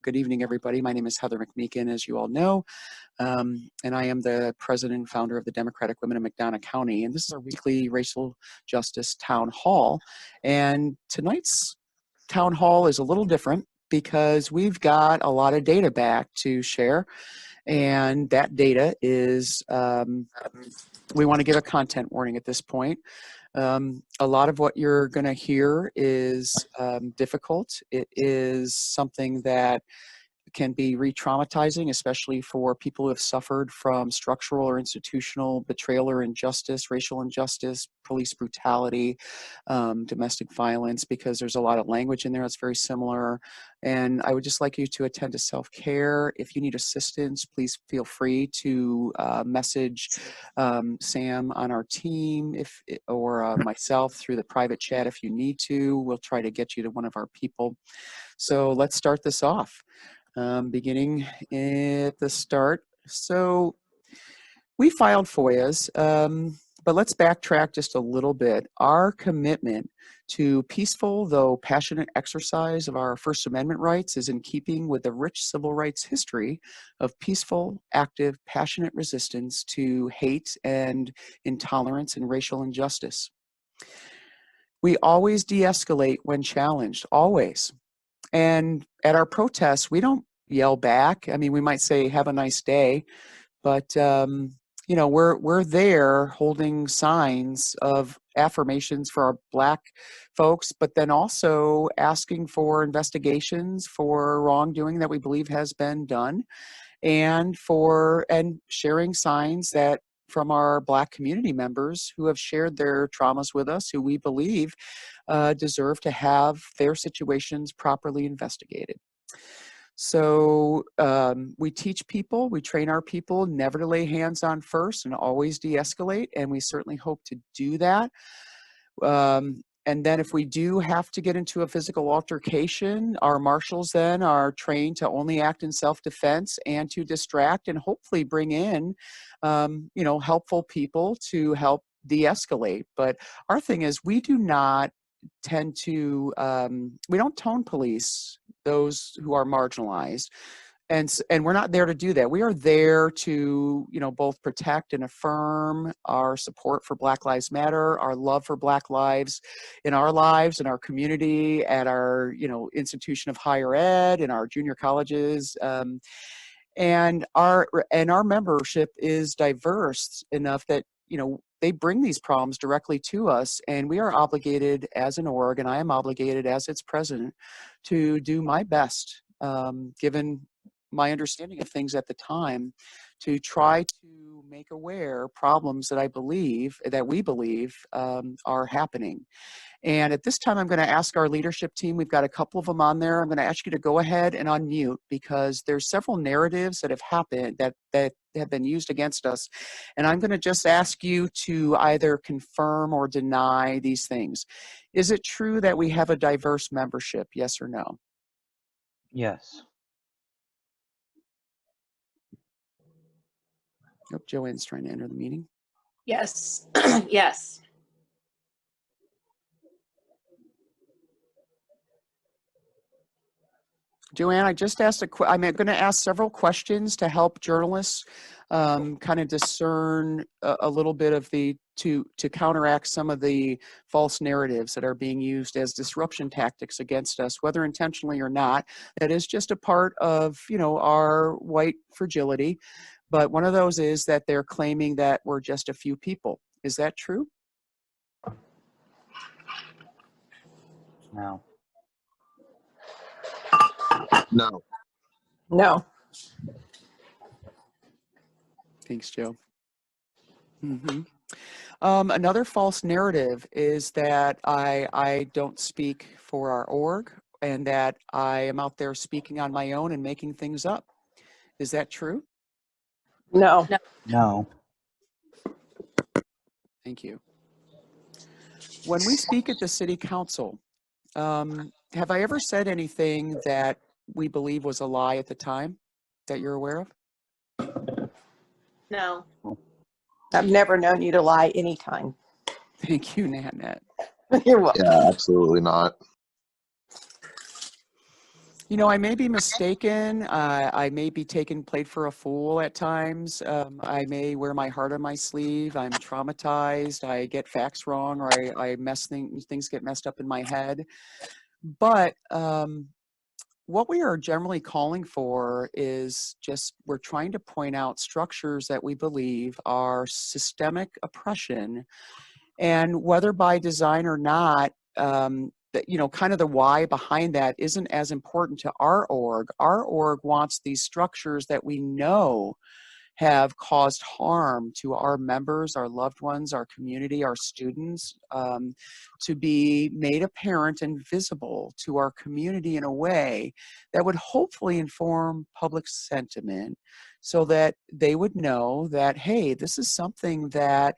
Good evening, everybody. My name is Heather McMeekin, as you all know, and I am the president and founder of the Democratic Women of McDonough County, and this is our weekly racial justice town hall. And tonight's town hall is a little different because we've got a lot of data back to share, and that data is, we want to give a content warning at this point. A lot of what you're going to hear is difficult. It is something that can be re-traumatizing, especially for people who have suffered from structural or institutional betrayal or injustice, racial injustice, police brutality, domestic violence, because there's a lot of language in there that's very similar. And I would just like you to attend to self-care. If you need assistance, please feel free to message Sam on our team or myself through the private chat if you need to. We'll try to get you to one of our people. So let's start this off. Beginning at the start. So we filed FOIAs, but let's backtrack just a little bit. Our commitment to peaceful, though passionate exercise of our First Amendment rights is in keeping with the rich civil rights history of peaceful, active, passionate resistance to hate and intolerance and racial injustice. We always de-escalate when challenged, always. And at our protests, we don't yell back. I mean, we might say, have a nice day, but, you know, we're there holding signs of affirmations for our Black folks, but then also asking for investigations for wrongdoing that we believe has been done, and sharing signs that from our Black community members who have shared their traumas with us, who we believe deserve to have their situations properly investigated. So we teach people, we train our people never to lay hands on first and always de-escalate, and we certainly hope to do that. And then if we do have to get into a physical altercation, our marshals then are trained to only act in self-defense and to distract and hopefully bring in, you know, helpful people to help de-escalate. But our thing is we do not tend to, we don't tone police those who are marginalized. And we're not there to do that. We are there to, you know, both protect and affirm our support for Black Lives Matter, our love for Black lives in our lives, in our community, at our, you know, institution of higher ed, in our junior colleges. And our membership is diverse enough that, you know, they bring these problems directly to us, and we are obligated as an org, and I am obligated as its president, to do my best, given my understanding of things at the time, to try to make aware problems that we believe are happening. And at this time, I'm going to ask our leadership team, we've got a couple of them on there, I'm going to ask you to go ahead and unmute, because there's several narratives that have happened that have been used against us. And I'm going to just ask you to either confirm or deny these things. Is it true that we have a diverse membership, yes or no? Yes. Oh, Joanne's trying to enter the meeting. Yes. Yes. Joanne, I just asked I'm going to ask several questions to help journalists kind of discern a little bit of to counteract some of the false narratives that are being used as disruption tactics against us, whether intentionally or not. That is just a part of, you know, our white fragility. But one of those is that they're claiming that we're just a few people. Is that true? No. No. No. Thanks, Joe. Another false narrative is that I don't speak for our org, and that I am out there speaking on my own and making things up. Is that true? No. No. Thank you. When we speak at the city council, have I ever said anything that we believe was a lie at the time that you're aware of? No. I've never known you to lie anytime. Thank you, Nanette. You're welcome. Yeah, absolutely not. You know, I may be mistaken. I may be played for a fool at times. I may wear my heart on my sleeve. I'm traumatized. I get facts wrong, or I mess things get messed up in my head. But what we are generally calling for is just we're trying to point out structures that we believe are systemic oppression, and whether by design or not, that, you know, kind of the why behind that isn't as important to our org. Our org wants these structures that we know have caused harm to our members, our loved ones, our community, our students, to be made apparent and visible to our community in a way that would hopefully inform public sentiment, so that they would know that, hey, this is something that,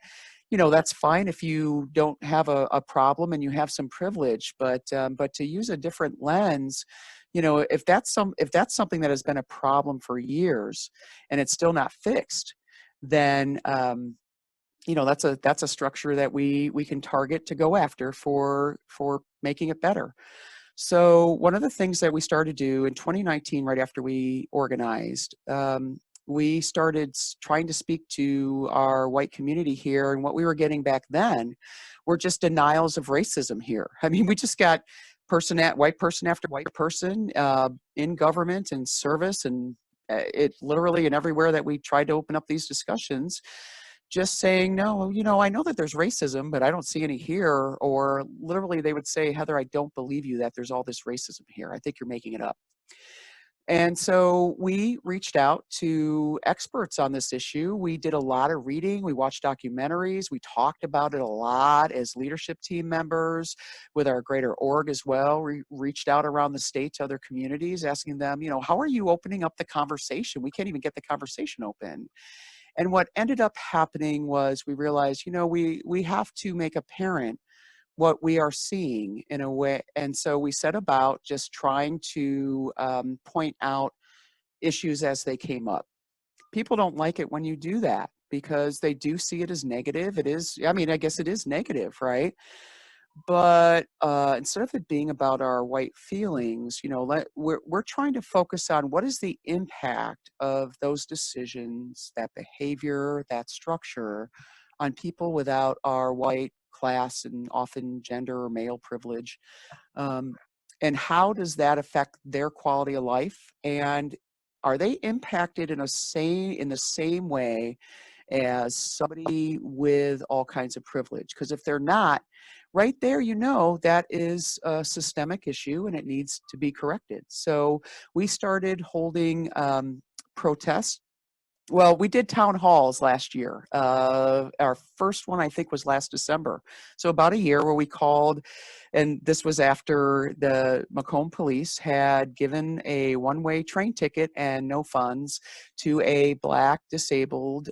you know, that's fine if you don't have a problem and you have some privilege, but to use a different lens, you know, if that's something that has been a problem for years and it's still not fixed, then you know, that's a structure that we can target to go after for making it better. So one of the things that we started to do in 2019, right after we organized, we started trying to speak to our white community here, and what we were getting back then were just denials of racism here. I mean, we just got white person after white person in government and service, and it literally, and everywhere that we tried to open up these discussions, just saying, no, you know, I know that there's racism, but I don't see any here. Or literally they would say, Heather, I don't believe you that there's all this racism here. I think you're making it up. And so we reached out to experts on this issue. We did a lot of reading. We watched documentaries. We talked about it a lot as leadership team members with our greater org as well. We reached out around the state to other communities, asking them, you know, how are you opening up the conversation? We can't even get the conversation open. And what ended up happening was we realized, you know, we have to make apparent what we are seeing in a way. And so we set about just trying to point out issues as they came up. People don't like it when you do that because they do see it as negative. It is, I mean, I guess it is negative, right? But instead of it being about our white feelings, you know, we're trying to focus on what is the impact of those decisions, that behavior, that structure on people without our white class and often gender or male privilege. Um, and how does that affect their quality of life? And are they impacted in the same way as somebody with all kinds of privilege? Because if they're not, right there, you know, that is a systemic issue and it needs to be corrected. So we started holding protests. Well, we did town halls last year. Our first one, I think, was last December. So about a year, where we called, and this was after the Macomb Police had given a one-way train ticket and no funds to a Black disabled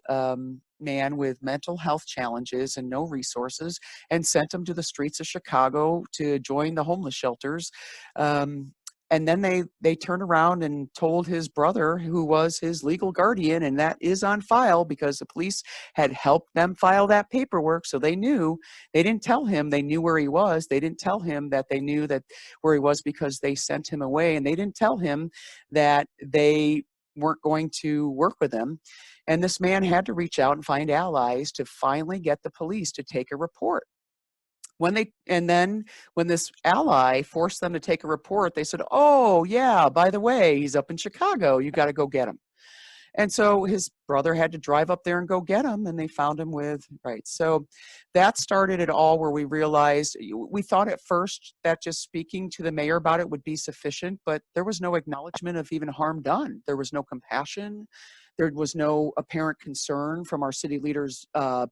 man with mental health challenges and no resources, and sent him to the streets of Chicago to join the homeless shelters. And then they turned around and told his brother, who was his legal guardian, and that is on file because the police had helped them file that paperwork. So they knew. They didn't tell him they knew where he was. They didn't tell him that they knew that where he was because they sent him away. And they didn't tell him that they weren't going to work with him. And this man had to reach out and find allies to finally get the police to take a report. And then when this ally forced them to take a report, they said, oh yeah, by the way, he's up in Chicago, you got to go get him. And so his brother had to drive up there and go get him, and they found him right. So that started it all, where we realized, we thought at first that just speaking to the mayor about it would be sufficient, but there was no acknowledgement of even harm done. There was no compassion. There was no apparent concern from our city leaders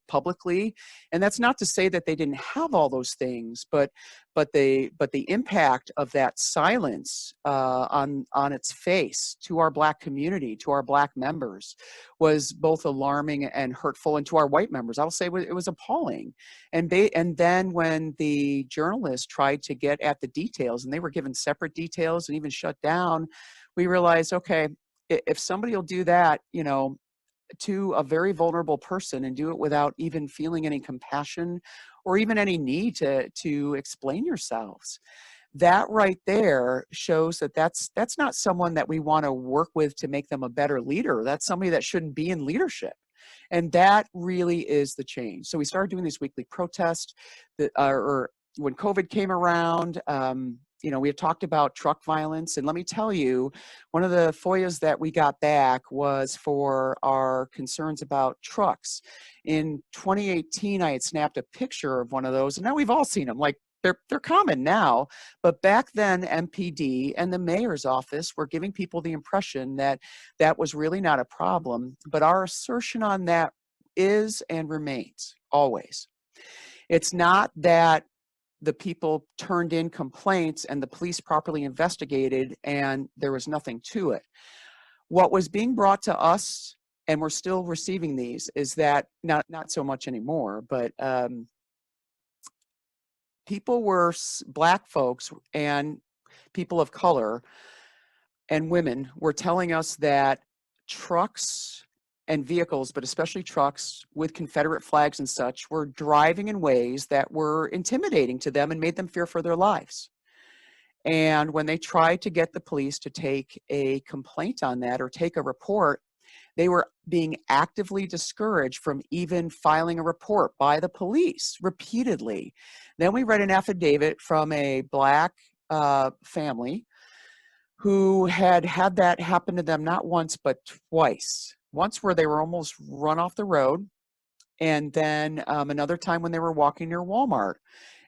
publicly. And that's not to say that they didn't have all those things, but the impact of that silence on its face to our Black community, to our Black members, was both alarming and hurtful. And to our white members, I'll say it was appalling. And then when the journalists tried to get at the details, and they were given separate details and even shut down, we realized, okay, if somebody will do that, you know, to a very vulnerable person, and do it without even feeling any compassion or even any need to explain yourselves, that right there shows that that's not someone that we want to work with to make them a better leader. That's somebody that shouldn't be in leadership. And that really is the change. So we started doing these weekly protests that or when COVID came around, you know, we had talked about truck violence. And let me tell you, one of the FOIAs that we got back was for our concerns about trucks. In 2018, I had snapped a picture of one of those, and now we've all seen them. Like, they're common now, but back then MPD and the mayor's office were giving people the impression that that was really not a problem. But our assertion on that is and remains always. It's not that the people turned in complaints and the police properly investigated and there was nothing to it. What was being brought to us, and we're still receiving these, is that not so much anymore, but people were, Black folks and people of color and women were telling us that trucks and vehicles, but especially trucks with Confederate flags and such, were driving in ways that were intimidating to them and made them fear for their lives. And when they tried to get the police to take a complaint on that or take a report, they were being actively discouraged from even filing a report by the police repeatedly. Then we read an affidavit from a Black family who had had that happen to them not once, but twice. Once where they were almost run off the road, and then another time when they were walking near Walmart.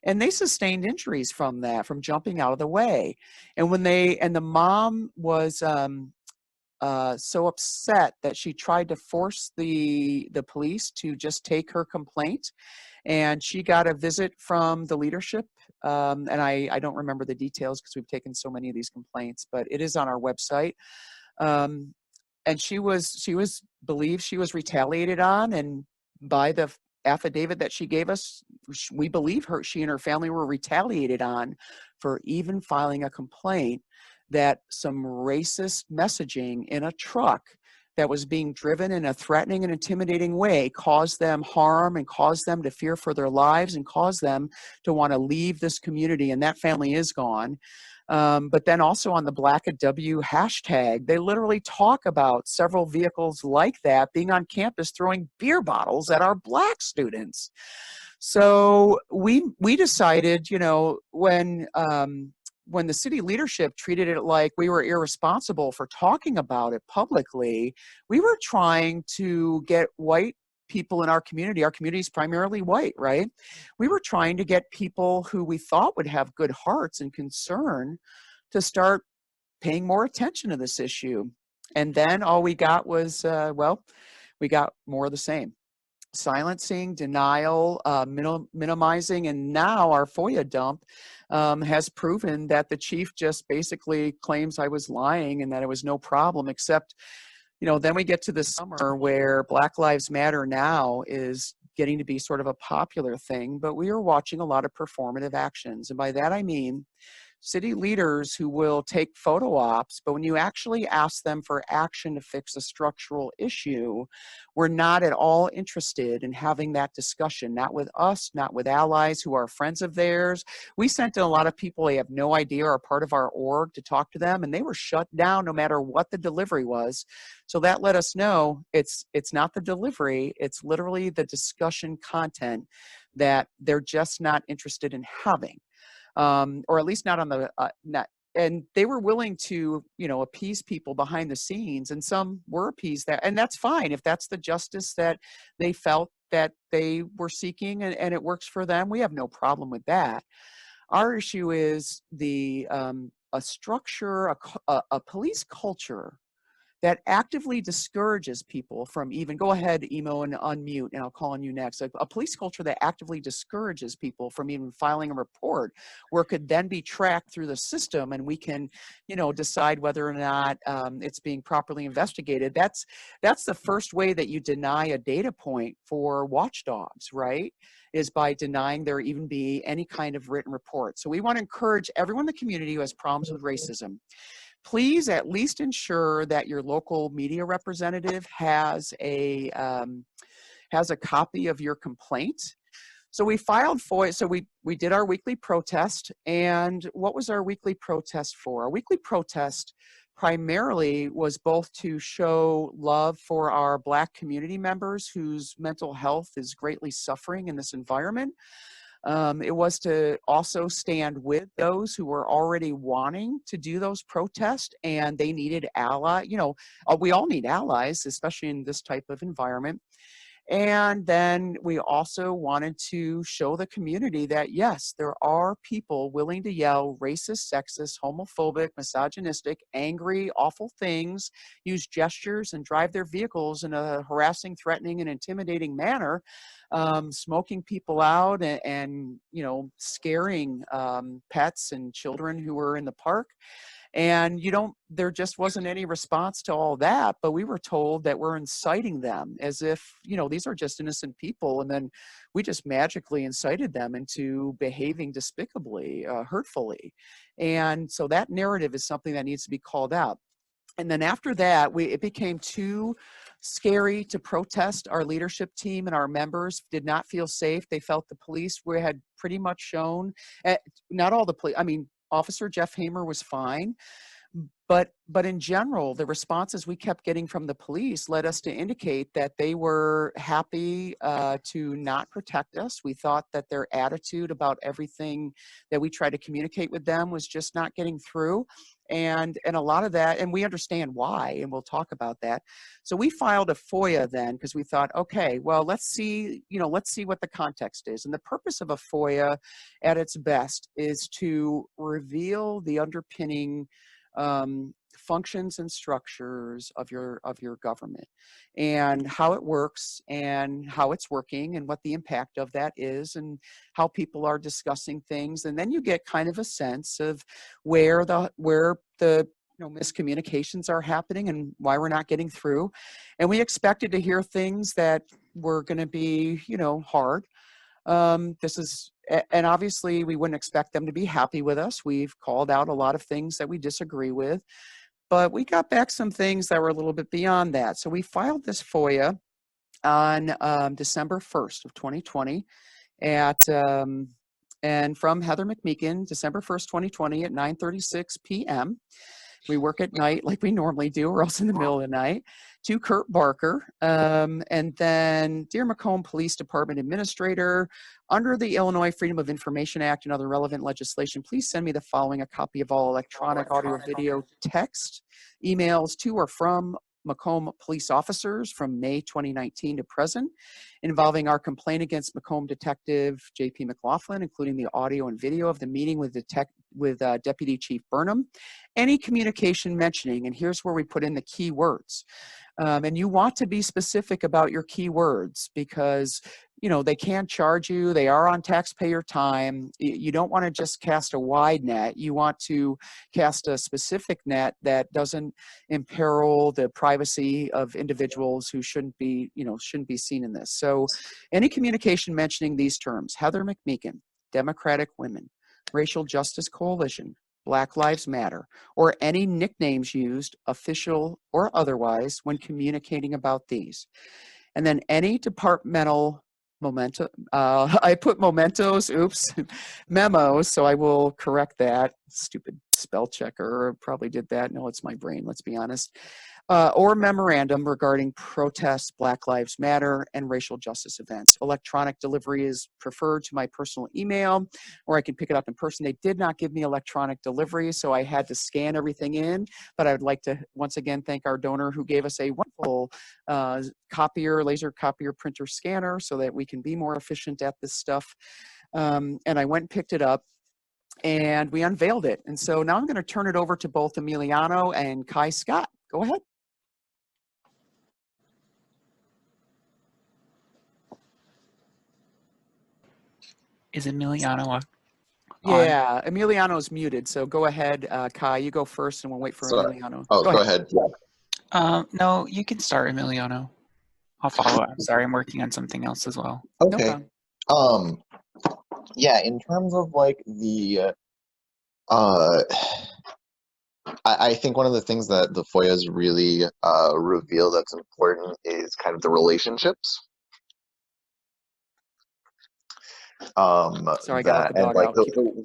And they sustained injuries from that, from jumping out of the way. And when the mom was so upset that she tried to force the police to just take her complaint, and she got a visit from the leadership. And I don't remember the details because we've taken so many of these complaints, but it is on our website. And she was believed she was retaliated on, and by the affidavit that she gave us, we believe she and her family were retaliated on for even filing a complaint that some racist messaging in a truck that was being driven in a threatening and intimidating way caused them harm and caused them to fear for their lives and caused them to want to leave this community. And that family is gone. But then also on the Black at W hashtag, they literally talk about several vehicles like that being on campus throwing beer bottles at our Black students. So we decided, you know, when the city leadership treated it like we were irresponsible for talking about it publicly, we were trying to get white people in our community is primarily white, right? We were trying to get people who we thought would have good hearts and concern to start paying more attention to this issue. And then all we got was, we got more of the same. Silencing, denial, minimizing, and now our FOIA dump has proven that the chief just basically claims I was lying and that it was no problem, except, you know, then we get to the summer where Black Lives Matter now is getting to be sort of a popular thing, but we are watching a lot of performative actions. And by that I mean city leaders who will take photo ops, but when you actually ask them for action to fix a structural issue, we're not at all interested in having that discussion, not with us, not with allies who are friends of theirs. We sent in a lot of people they have no idea are part of our org to talk to them, and they were shut down no matter what the delivery was. So that let us know it's not the delivery, it's literally the discussion content that they're just not interested in having. Or at least not on the, and they were willing to, you know, appease people behind the scenes, and some were appeased that, and that's fine. If that's the justice that they felt that they were seeking and it works for them, we have no problem with that. Our issue is a structure, a police culture that actively discourages people from even, go ahead, Emo, and unmute, and I'll call on you next. A police culture that actively discourages people from even filing a report, where it could then be tracked through the system and we can, you know, decide whether or not it's being properly investigated. That's the first way that you deny a data point for watchdogs, right? Is by denying there even be any kind of written report. So we want to encourage everyone in the community who has problems with racism, please at least ensure that your local media representative has a copy of your complaint, So we filed FOIA. So we did our weekly protest. And what was our weekly protest for? Our weekly protest primarily was both to show love for our Black community members whose mental health is greatly suffering in this environment. It was to also stand with those who were already wanting to do those protests, and they needed we all need allies, especially in this type of environment. And then we also wanted to show the community that, yes, there are people willing to yell racist, sexist, homophobic, misogynistic, angry, awful things, use gestures and drive their vehicles in a harassing, threatening, and intimidating manner, smoking people out and scaring pets and children who were in the park. And there just wasn't any response to all that, but we were told that we're inciting them as if, these are just innocent people. And then we just magically incited them into behaving despicably, hurtfully. And so that narrative is something that needs to be called out. And then after that, it became too scary to protest. Our leadership team and our members did not feel safe. They felt the police had pretty much shown, not all the police, Officer Jeff Hamer was fine, but in general, the responses we kept getting from the police led us to indicate that they were happy to not protect us. We thought that their attitude about everything that we tried to communicate with them was just not getting through. And a lot of that, and we understand why, and we'll talk about that. So we filed a FOIA then because we thought, okay, well, let's see what the context is. And the purpose of a FOIA at its best is to reveal the underpinning functions and structures of your government and how it works and how it's working and what the impact of that is and how people are discussing things. And then you get kind of a sense of where the miscommunications are happening and why we're not getting through. And we expected to hear things that were going to be, hard. And obviously we wouldn't expect them to be happy with us. We've called out a lot of things that we disagree with, but we got back some things that were a little bit beyond that. So we filed this FOIA on December 1st of 2020 and from Heather McMeekin, December 1st, 2020 at 9:36 p.m. We work at night like we normally do, or else in the middle of the night, to Kurt Barker. And then, dear Macomb Police Department Administrator, under the Illinois Freedom of Information Act and other relevant legislation, please send me the following: a copy of all electronic, audio, video, text, emails to or from Macomb police officers from May 2019 to present, involving our complaint against Macomb Detective J.P. McLaughlin, including the audio and video of the meeting with Deputy Chief Burnham. Any communication mentioning, and here's where we put in the key words. And you want to be specific about your key words because, they can charge you. They are on taxpayer time. You don't want to just cast a wide net. You want to cast a specific net that doesn't imperil the privacy of individuals who shouldn't be seen in this. So any communication mentioning these terms: Heather McMeekin, Democratic Women, Racial Justice Coalition, Black Lives Matter, or any nicknames used, official or otherwise, when communicating about these. And then any departmental I put mementos, memos, so I will correct that. Stupid spell checker probably did that. No, it's my brain, let's be honest. Or memorandum regarding protests, Black Lives Matter, and racial justice events. Electronic delivery is preferred to my personal email, or I can pick it up in person. They did not give me electronic delivery, so I had to scan everything in. But I would like to once again thank our donor who gave us a wonderful laser copier printer scanner so that we can be more efficient at this stuff. And I went and picked it up, and we unveiled it. And so now I'm going to turn it over to both Emiliano and Kai Scott. Go ahead. Is Emiliano on? Yeah, Emiliano's muted, so go ahead, Kai. You go first, and we'll wait for Emiliano. Oh, go ahead. Yeah. No, you can start, Emiliano. I'll follow. I'm sorry, I'm working on something else as well. Okay. No yeah, in terms of like the, I think one of the things that the FOIAs really reveal that's important is kind of the relationships. Sorry, I gotta let that the and dog like out. Keep going.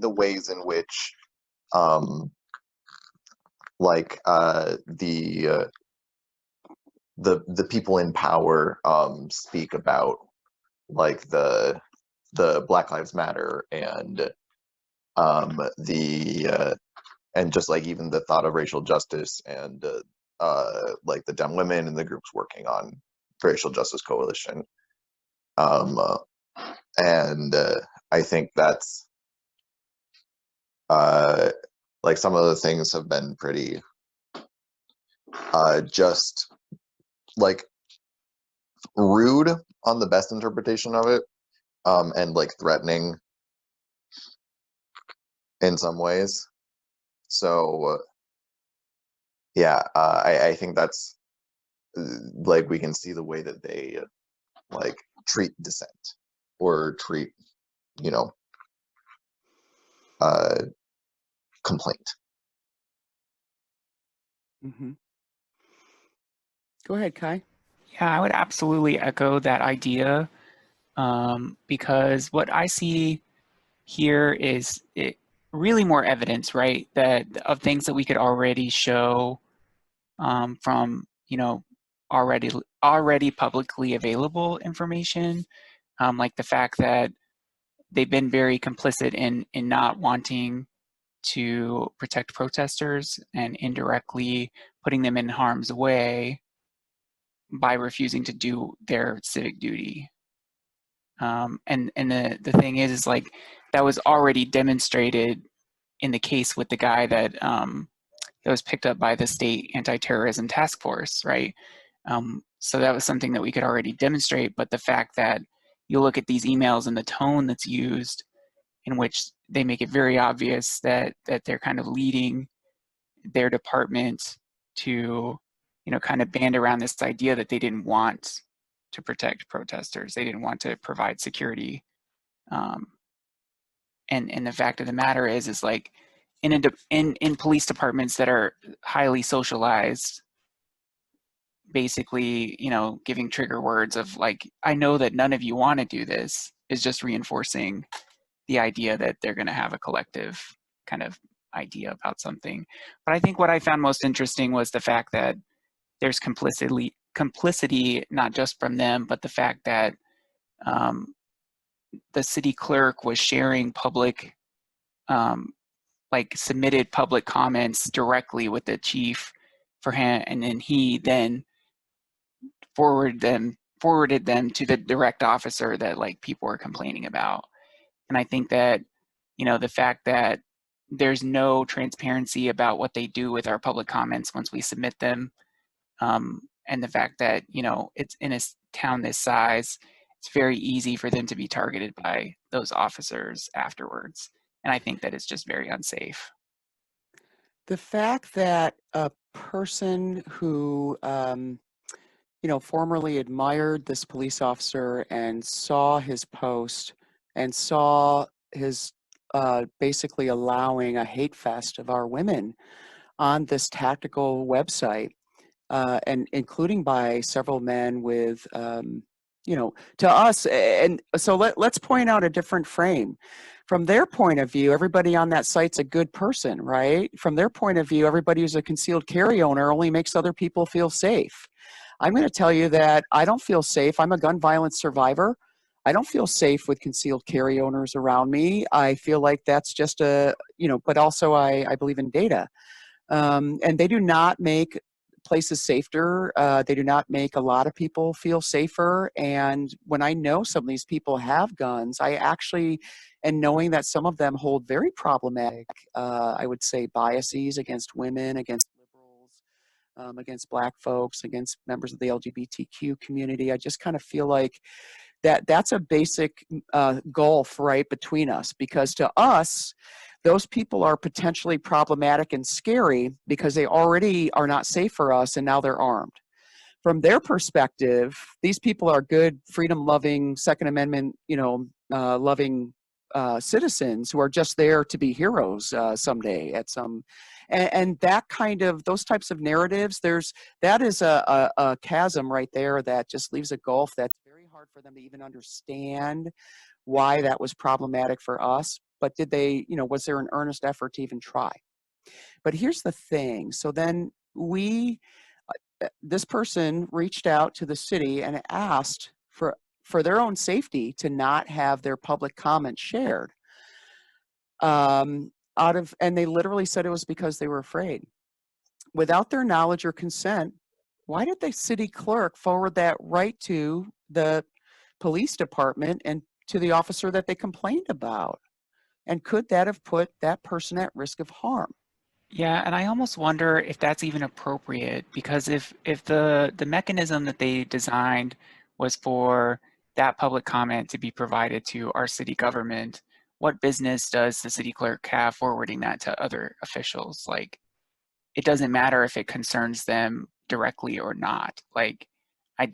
the ways in which like the people in power speak about like the Black Lives Matter and and just like even the thought of racial justice and like the Dem Women and the groups working on racial justice coalition. And I think that's like some of the things have been pretty just like rude on the best interpretation of it, and like threatening in some ways. So yeah, I think that's like we can see the way that they like treat dissent or treat, you know, complaint. Mm-hmm. Go ahead, Kai. Yeah, I would absolutely echo that idea, because what I see here is really more evidence, right, that of things that we could already show from, already publicly available information, like the fact that they've been very complicit in not wanting to protect protesters and indirectly putting them in harm's way by refusing to do their civic duty. And the thing is like that was already demonstrated in the case with the guy that that was picked up by the state anti-terrorism task force, right? So that was something that we could already demonstrate. But the fact that you look at these emails and the tone that's used, in which they make it very obvious that they're kind of leading their department to, kind of band around this idea that they didn't want to protect protesters, they didn't want to provide security. And the fact of the matter is like in police departments that are highly socialized, basically, giving trigger words of like, I know that none of you want to do this, is just reinforcing the idea that they're going to have a collective kind of idea about something. But I think what I found most interesting was the fact that there's complicity not just from them, but the fact that the city clerk was sharing public, like submitted public comments directly with the chief for him, and then he then forwarded them to the direct officer that like people were complaining about. And I think that, the fact that there's no transparency about what they do with our public comments once we submit them, and the fact that, it's in a town this size, it's very easy for them to be targeted by those officers afterwards. And I think that it's just very unsafe. The fact that a person who, formerly admired this police officer and saw his post and saw his basically allowing a hate fest of our women on this tactical website, and including by several men with, to us. And so let's point out a different frame. From their point of view, everybody on that site's a good person, right? From their point of view, everybody who's a concealed carry owner only makes other people feel safe. I'm going to tell you that I don't feel safe. I'm a gun violence survivor. I don't feel safe with concealed carry owners around me. I feel like that's just but also I believe in data. And they do not make places safer. They do not make a lot of people feel safer. And when I know some of these people have guns, I actually, and knowing that some of them hold very problematic, I would say, biases against women, against liberals, against Black folks, against members of the LGBTQ community, I just kind of feel like that's a basic gulf right between us, because to us, those people are potentially problematic and scary because they already are not safe for us, and now they're armed. From their perspective, these people are good, freedom-loving, Second Amendment, loving citizens who are just there to be heroes someday at some, and that kind of, those types of narratives, that is a chasm right there that just leaves a gulf that's very hard hard for them to even understand why that was problematic for us. But did they, was there an earnest effort to even try? But here's the thing. So then this person reached out to the city and asked for their own safety to not have their public comments shared. And they literally said it was because they were afraid. Without their knowledge or consent, why did the city clerk forward that right to the police department and to the officer that they complained about? And could that have put that person at risk of harm? Yeah, and I almost wonder if that's even appropriate, because if the mechanism that they designed was for that public comment to be provided to our city government, what business does the city clerk have forwarding that to other officials? Like, it doesn't matter if it concerns them directly or not. Like, I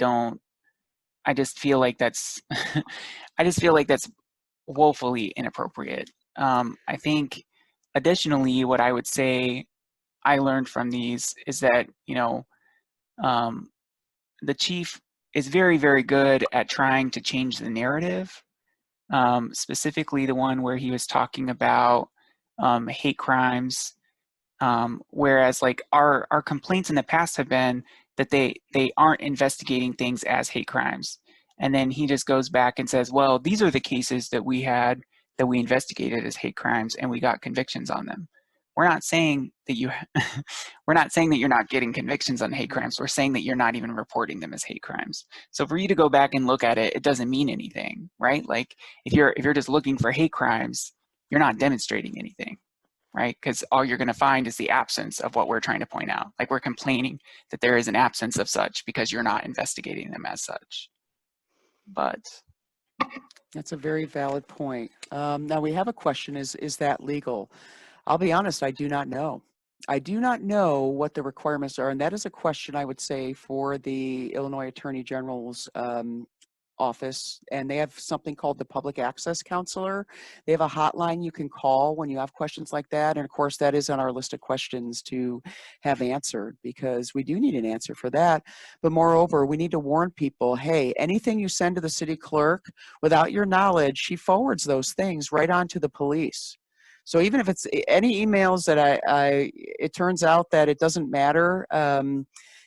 just feel like that's I just feel like that's woefully inappropriate. I think additionally, what I would say I learned from these is that, the chief is very, very good at trying to change the narrative, specifically the one where he was talking about hate crimes, whereas like our complaints in the past have been that they aren't investigating things as hate crimes. And then he just goes back and says, well, these are the cases that we had that we investigated as hate crimes and we got convictions on them. We're not saying that we're not saying that you're not getting convictions on hate crimes. We're saying that you're not even reporting them as hate crimes. So for you to go back and look at it, it doesn't mean anything, right? Like if you're just looking for hate crimes, you're not demonstrating anything, right? Because all you're going to find is the absence of what we're trying to point out. Like we're complaining that there is an absence of such because you're not investigating them as such. But That's a very valid point. Now we have a question, is that legal? I'll be honest, I do not know. I do not know what the requirements are, and that is a question I would say for the Illinois Attorney General's office, and they have something called the Public Access Counselor. They have a hotline you can call when you have questions like that, and of course that is on our list of questions to have answered, because we do need an answer for that. But moreover, we need to warn people, hey, anything you send to the city clerk without your knowledge, she forwards those things right on to the police. So even if it's any emails that it turns out that it doesn't matter,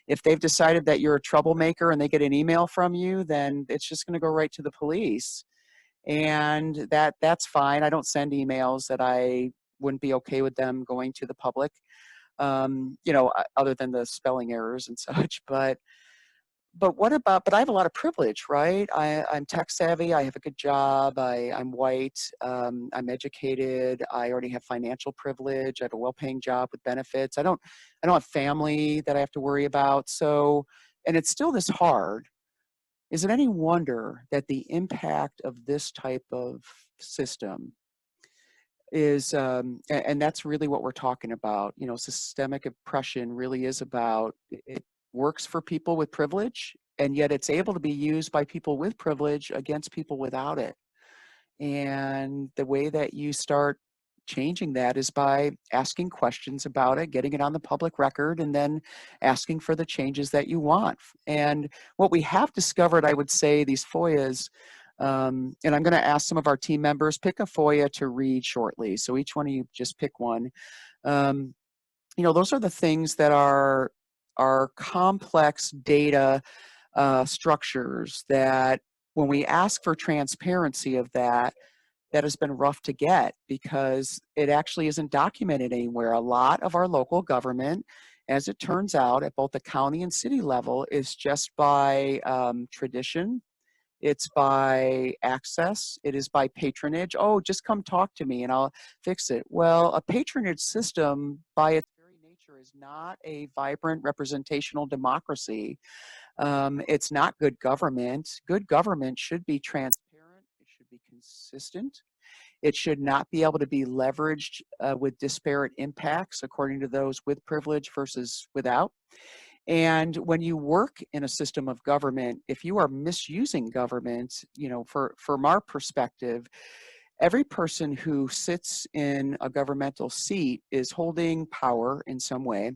if they've decided that you're a troublemaker and they get an email from you, then it's just going to go right to the police. And that's fine. I don't send emails that I wouldn't be okay with them going to the public, other than the spelling errors and such. But I have a lot of privilege, right? I'm tech savvy. I have a good job. I'm white. I'm educated. I already have financial privilege. I have a well-paying job with benefits. I don't have family that I have to worry about. So, and it's still this hard. Is it any wonder that the impact of this type of system is, and that's really what we're talking about. Systemic oppression really is about, it works for people with privilege, and yet it's able to be used by people with privilege against people without it. And the way that you start changing that is by asking questions about it, getting it on the public record, and then asking for the changes that you want. And what we have discovered, I would say, these FOIAs, and I'm going to ask some of our team members, pick a FOIA to read shortly. So each one of you just pick one. Those are the things that are complex data structures that when we ask for transparency of that has been rough to get, because it actually isn't documented anywhere. A lot of our local government, as it turns out, at both the county and city level, is just by tradition. It's by access. It is by patronage. Oh, just come talk to me and I'll fix it. Well, a patronage system by its very nature is not a vibrant representational democracy. It's not good government. Good government should be transparent. It should be consistent. It should not be able to be leveraged with disparate impacts according to those with privilege versus without. And when you work in a system of government, if you are misusing government, from our perspective, every person who sits in a governmental seat is holding power in some way.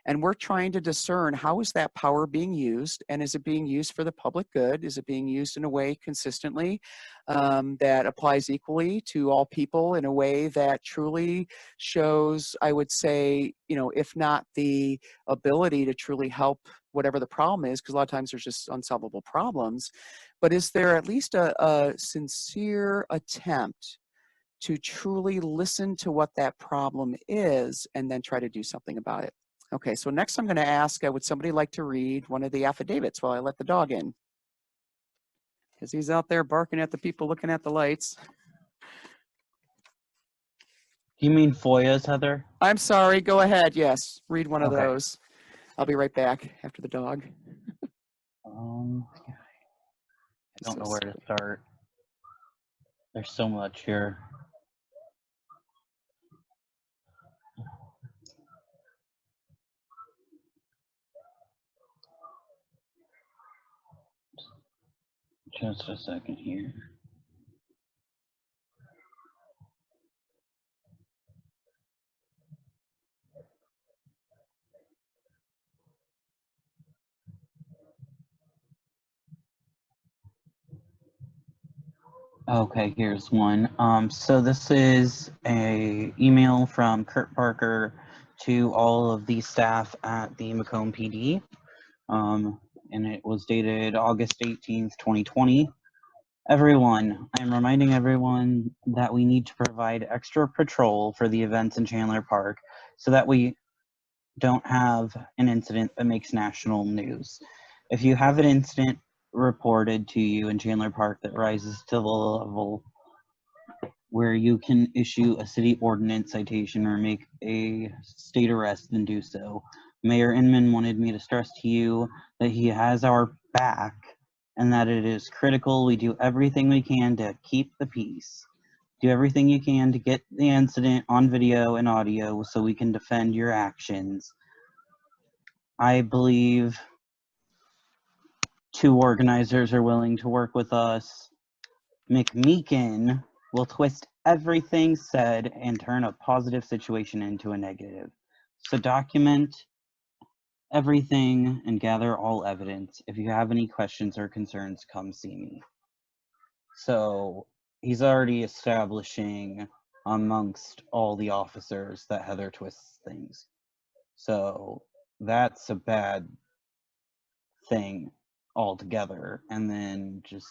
And we're trying to discern, how is that power being used, and is it being used for the public good? Is it being used in a way consistently that applies equally to all people, in a way that truly shows, I would say, if not the ability to truly help whatever the problem is, because a lot of times there's just unsolvable problems, but is there at least a sincere attempt to truly listen to what that problem is and then try to do something about it? Okay, so next I'm going to ask, would somebody like to read one of the affidavits while I let the dog in? Because he's out there barking at the people looking at the lights. Do you mean FOIAs, Heather? I'm sorry, go ahead, yes, read one of Okay. those. I'll be right back after the dog. I don't know where to start. There's so much here. Just a second here. Okay, here's one. So this is a email from Kurt Parker to all of the staff at the Macomb PD. And it was dated August 18th, 2020. Everyone, I'm reminding everyone that we need to provide extra patrol for the events in Chandler Park so that we don't have an incident that makes national news. If you have an incident reported to you in Chandler Park that rises to the level where you can issue a city ordinance citation or make a state arrest, then do so. Mayor Inman wanted me to stress to you that he has our back and that it is critical we do everything we can to keep the peace. Do everything you can to get the incident on video and audio so we can defend your actions. I believe 2 organizers are willing to work with us. McMeekin will twist everything said and turn a positive situation into a negative. So document everything and gather all evidence. If you have any questions or concerns, come see me. So he's already establishing amongst all the officers that Heather twists things. So that's a bad thing altogether. And then just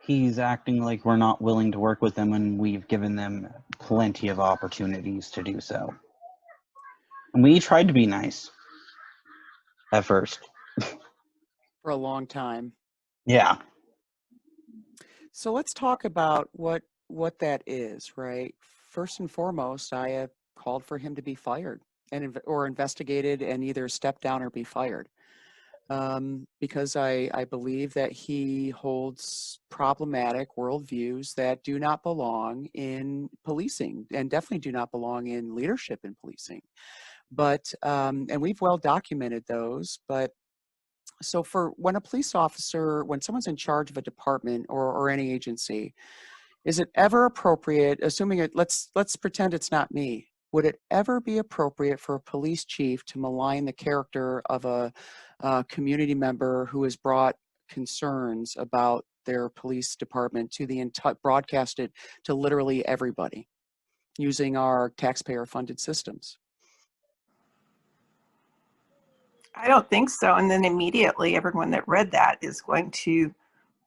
he's acting like we're not willing to work with them when we've given them plenty of opportunities to do so. And we tried to be nice at first. For a long time. Yeah. So let's talk about what that is, right? First and foremost, I have called for him to be fired or investigated and either step down or be fired. Because I believe that he holds problematic worldviews that do not belong in policing and definitely do not belong in leadership in policing. But, and we've well documented those, but so for when a police officer, when someone's in charge of a department or any agency, is it ever appropriate, assuming it, let's pretend it's not me, would it ever be appropriate for a police chief to malign the character of a community member who has brought concerns about their police department to the entire, broadcast it to literally everybody using our taxpayer funded systems? I don't think so. And then immediately everyone that read that is going to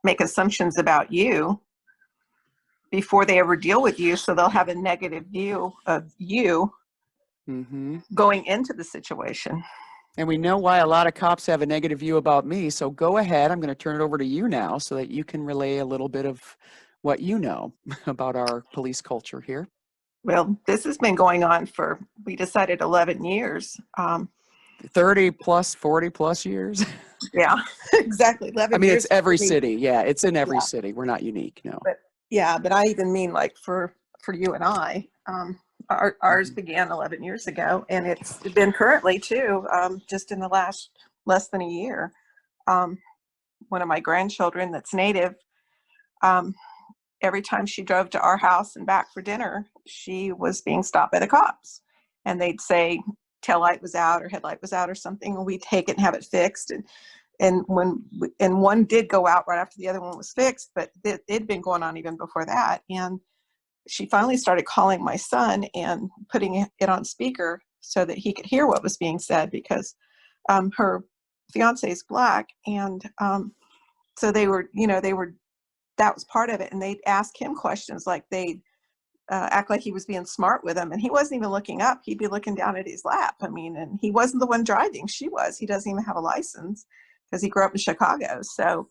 make assumptions about you before they ever deal with you. So they'll have a negative view of you going into the situation. And we know why a lot of cops have a negative view about me. So go ahead. I'm going to turn it over to you now so that you can relay a little bit of what you know about our police culture here. Well, this has been going on for, we decided 11 years. 30 plus, 40 plus years. Yeah, exactly. 11 I mean, years it's every for me. city. Yeah, it's in every city. We're not unique, no. But yeah, but I even mean like for you and I, ours began 11 years ago, and it's been currently too, just in the last less than a year. One of my grandchildren that's native, every time she drove to our house and back for dinner, she was being stopped by the cops. and they'd say tail light was out or headlight was out or something, and we'd take it and have it fixed. And one did go out right after the other one was fixed, but it'd been going on even before that. And she finally started calling my son and putting it on speaker so that he could hear what was being said, because her fiance is Black. And so they were, that was part of it. And they'd ask him questions, like they'd act like he was being smart with him, and he wasn't even looking up. He'd be looking down at his lap. I mean, and he wasn't the one driving, she was. He doesn't even have a license because he grew up in Chicago. So,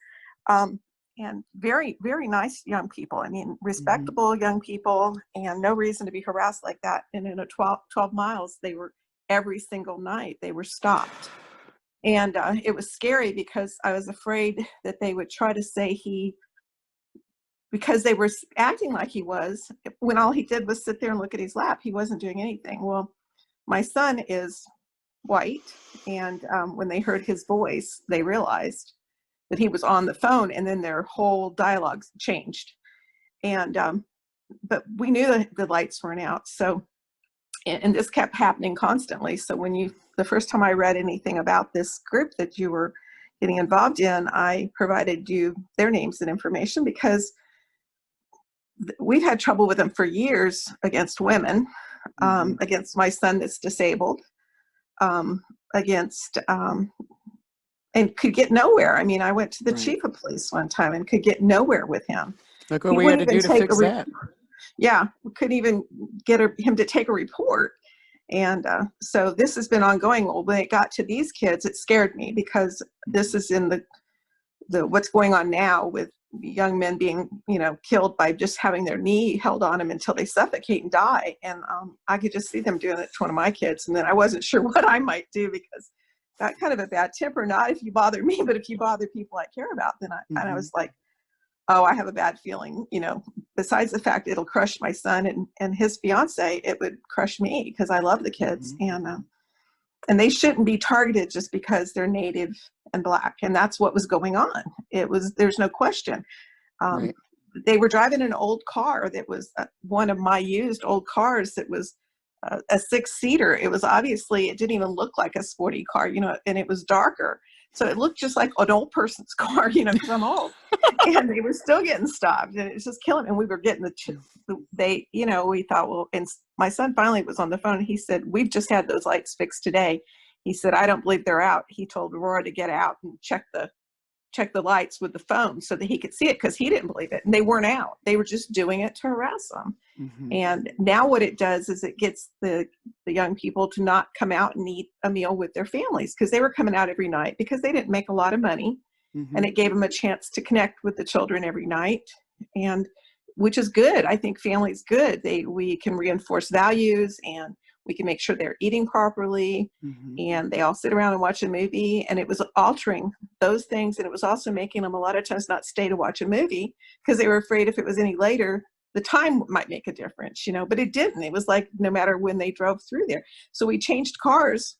and very, very nice young people. I mean, respectable young people, and no reason to be harassed like that. And in a 12 miles, they were, every single night they were stopped. And it was scary because I was afraid that they would try to say because they were acting like he was, when all he did was sit there and look at his lap. He wasn't doing anything. Well, my son is white, and when they heard his voice, they realized that he was on the phone, and then their whole dialogue changed. And but we knew that the lights weren't out. So, and this kept happening constantly. So when the first time I read anything about this group that you were getting involved in, I provided you their names and information, because we've had trouble with them for years against women, against my son that's disabled, against, and could get nowhere. I mean, I went to the chief of police one time and could get nowhere with him. Look what we had to do to fix that. Yeah, we couldn't even get him to take a report. And so this has been ongoing. Well, when it got to these kids, it scared me, because this is in the what's going on now with young men being, killed by just having their knee held on them until they suffocate and die. And I could just see them doing it to one of my kids. And then I wasn't sure what I might do, because got kind of a bad temper, not if you bother me, but if you bother people I care about, then I was like, oh, I have a bad feeling, besides the fact it'll crush my son and his fiance, it would crush me, because I love the kids. And they shouldn't be targeted just because they're Native and Black. And that's what was going on. There's no question. They were driving an old car that was one of my used old cars that was a 6-seater. It was obviously, it didn't even look like a sporty car, and it was darker. So it looked just like an old person's car, because I'm old. And they were still getting stopped, and it was just killing me. And we were getting we thought, well, and my son finally was on the phone. And he said, we've just had those lights fixed today. He said, I don't believe they're out. He told Aurora to get out and check the lights with the phone so that he could see it, because he didn't believe it. And they weren't out. They were just doing it to harass them. And now what it does is it gets the young people to not come out and eat a meal with their families, because they were coming out every night because they didn't make a lot of money. And it gave them a chance to connect with the children every night, and which is good. I think family's good. We can reinforce values, and we can make sure they're eating properly, and they all sit around and watch a movie. And it was altering those things. And it was also making them a lot of times not stay to watch a movie, because they were afraid if it was any later, the time might make a difference, but it didn't. It was like, no matter when they drove through there. So we changed cars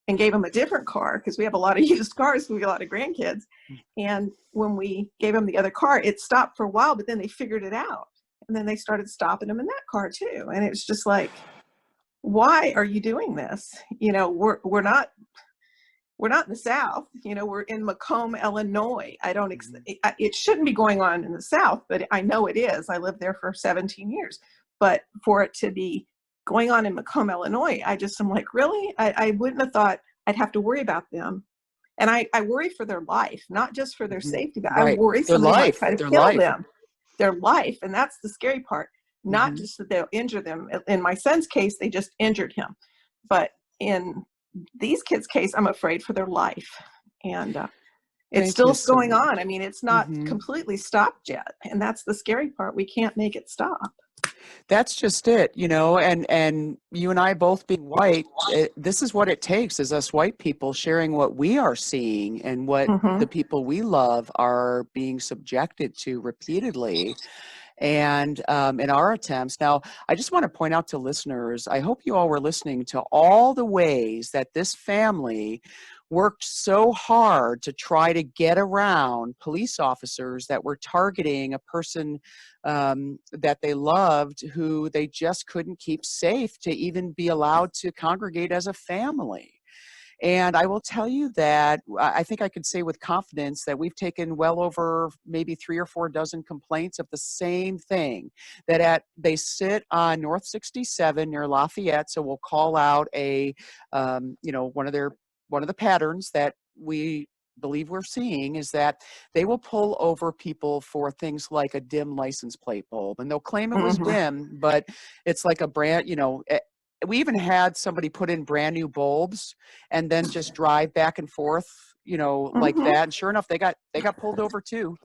and gave them a different car, because we have a lot of used cars. We have a lot of grandkids. And when we gave them the other car, it stopped for a while, but then they figured it out. And then they started stopping them in that car too. And it's just like, why are you doing this? We're not in the South, we're in Macomb, Illinois. It shouldn't be going on in the South, but I know it is. I lived there for 17 years, but for it to be going on in Macomb, Illinois, I'm like, really? I wouldn't have thought I'd have to worry about them. And I worry for their life, not just for their safety, but I worry somebody might try to kill them. Their life. And that's the scary part. Not just that they'll injure them. In my son's case, they just injured him. But in these kids' case, I'm afraid for their life. And it's still going on. I mean, it's not completely stopped yet. And that's the scary part. We can't make it stop. That's just it, and you and I both being white, this is what it takes, is us white people sharing what we are seeing and what the people we love are being subjected to repeatedly. And in our attempts, now, I just want to point out to listeners, I hope you all were listening to all the ways that this family worked so hard to try to get around police officers that were targeting a person that they loved, who they just couldn't keep safe to even be allowed to congregate as a family. And I will tell you that I think I could say with confidence that we've taken well over maybe 3 or 4 dozen complaints of the same thing, that they sit on North 67 near Lafayette. So we'll call out a, one of the patterns that we believe we're seeing is that they will pull over people for things like a dim license plate bulb, and they'll claim it was dim, but it's like a brand, we even had somebody put in brand new bulbs and then just drive back and forth, like that. And sure enough, they got pulled over too.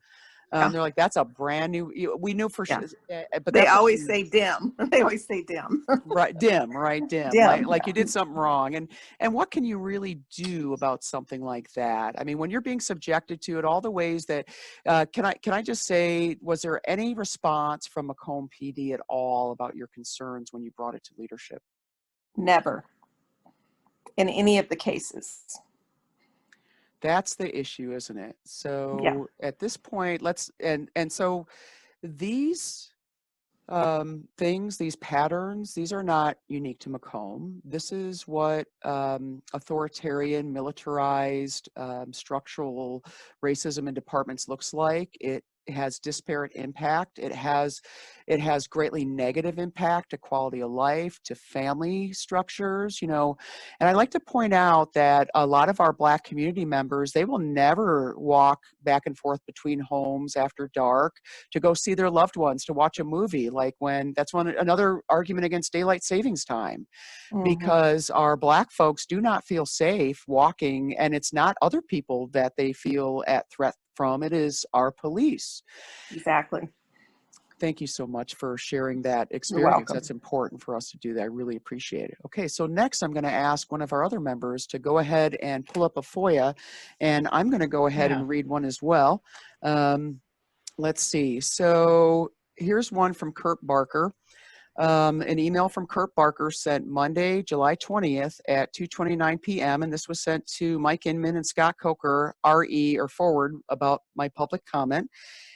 Yeah. They're like, that's a brand new, we knew for sure. But They that's what always say dim. They always say dim. right, dim. Dim, Like you did something wrong. And what can you really do about something like that? I mean, when you're being subjected to it, all the ways that, can I just say, was there any response from Macomb PD at all about your concerns when you brought it to leadership? Never. In any of the cases. That's the issue, isn't it? So at this point, so these things, these patterns, these are not unique to Macomb. This is what authoritarian, militarized, structural racism in departments looks like. It has disparate impact. It has greatly negative impact to quality of life, to family structures, and I like to point out that a lot of our Black community members, they will never walk back and forth between homes after dark to go see their loved ones, to watch a movie, like another argument against daylight savings time, because our Black folks do not feel safe walking, and it's not other people that they feel at threat from, it is our police. Exactly. Thank you so much for sharing that You're experience. welcome. That's important for us to do that. I really appreciate it. Okay, so next I'm going to ask one of our other members to go ahead and pull up a FOIA, and I'm going to go ahead and read one as well. Let's see. So here's one from Kurt Barker. An email from Kurt Barker sent Monday, July 20th at 2:29 p.m. And this was sent to Mike Inman and Scott Coker, RE or forward, about my public comment.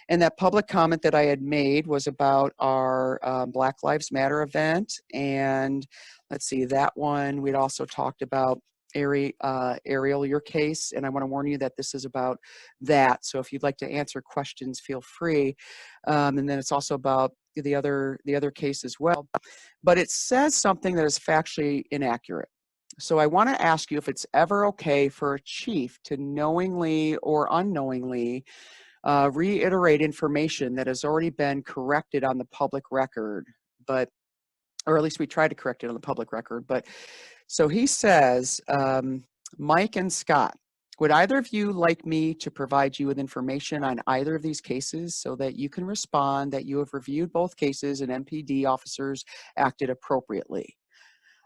And that public comment that I had made was about our Black Lives Matter event. And let's see, that one, we'd also talked about Ariel, your case. And I want to warn you that this is about that. So if you'd like to answer questions, feel free. And then it's also about the other case as well. But it says something that is factually inaccurate. So I want to ask you if it's ever okay for a chief to knowingly or unknowingly reiterate information that has already been corrected on the public record, or at least we tried to correct it on the public record. But so he says, Mike and Scott, would either of you like me to provide you with information on either of these cases so that you can respond that you have reviewed both cases and MPD officers acted appropriately?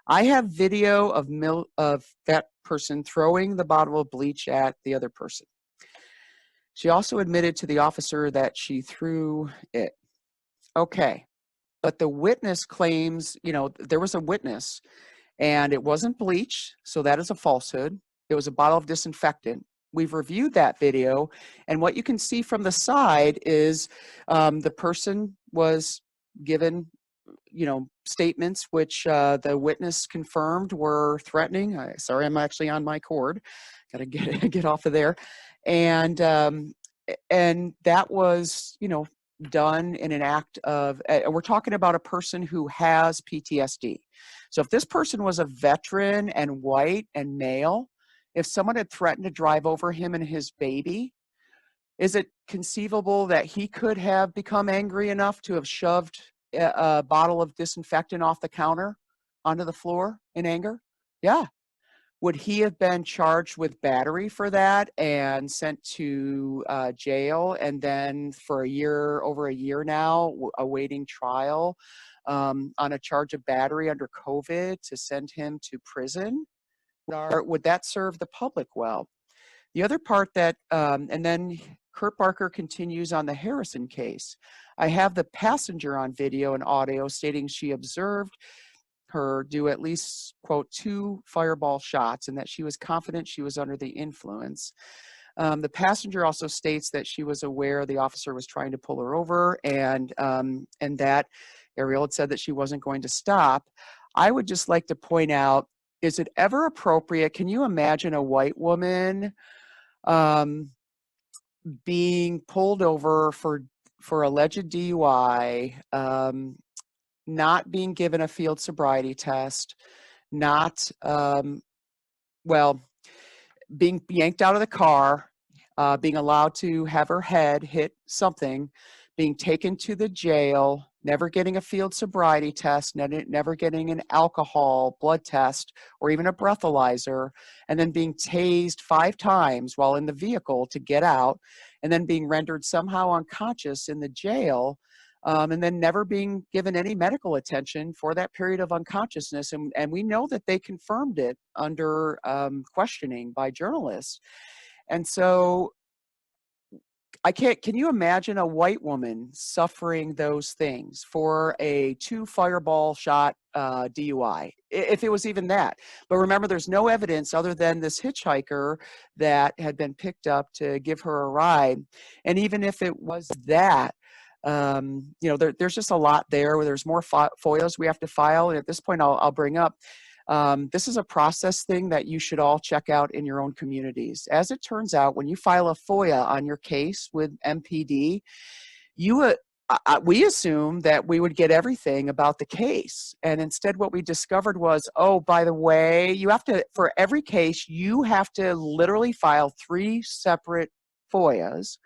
I have video of that person throwing the bottle of bleach at the other person. She also admitted to the officer that she threw it. Okay, but the witness claims, there was a witness and it wasn't bleach, so that is a falsehood. It was a bottle of disinfectant. We've reviewed that video, and what you can see from the side is the person was given, statements which the witness confirmed were threatening. Sorry, I'm actually on my cord. Got to get off of there. And that was, done in an act of, we're talking about a person who has PTSD. So if this person was a veteran and white and male, if someone had threatened to drive over him and his baby, is it conceivable that he could have become angry enough to have shoved a bottle of disinfectant off the counter onto the floor in anger? Yeah. Would he have been charged with battery for that and sent to jail, and then for over a year now, awaiting trial on a charge of battery under COVID to send him to prison? Would that serve the public well? The other part that, and then Kurt Barker continues on the Harrison case. I have the passenger on video and audio stating she observed her do at least, quote, 2 fireball shots and that she was confident she was under the influence. The passenger also states that she was aware the officer was trying to pull her over and that Ariel had said that she wasn't going to stop. I would just like to point out, is it ever appropriate? Can you imagine a white woman being pulled over for alleged DUI, not being given a field sobriety test, not, well, being yanked out of the car, being allowed to have her head hit something, being taken to the jail, never getting a field sobriety test, never getting an alcohol blood test or even a breathalyzer, and then being tased 5 times while in the vehicle to get out, and then being rendered somehow unconscious in the jail, and then never being given any medical attention for that period of unconsciousness. And we know that they confirmed it under questioning by journalists. And so can you imagine a white woman suffering those things for a 2 fireball shot DUI, if it was even that? But remember, there's no evidence other than this hitchhiker that had been picked up to give her a ride. And even if it was that, there's just a lot there where there's more FOIAs we have to file. And at this point, I'll bring up, this is a process thing that you should all check out in your own communities. As it turns out, when you file a FOIA on your case with MPD, we assume that we would get everything about the case. And instead what we discovered was, oh, by the way, for every case, you have to literally file 3 separate FOIAs.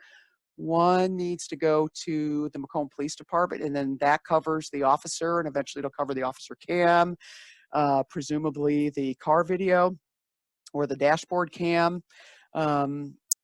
One needs to go to the Macomb Police Department, and then that covers the officer, and eventually it'll cover the officer cam, presumably the car video or the dashboard cam.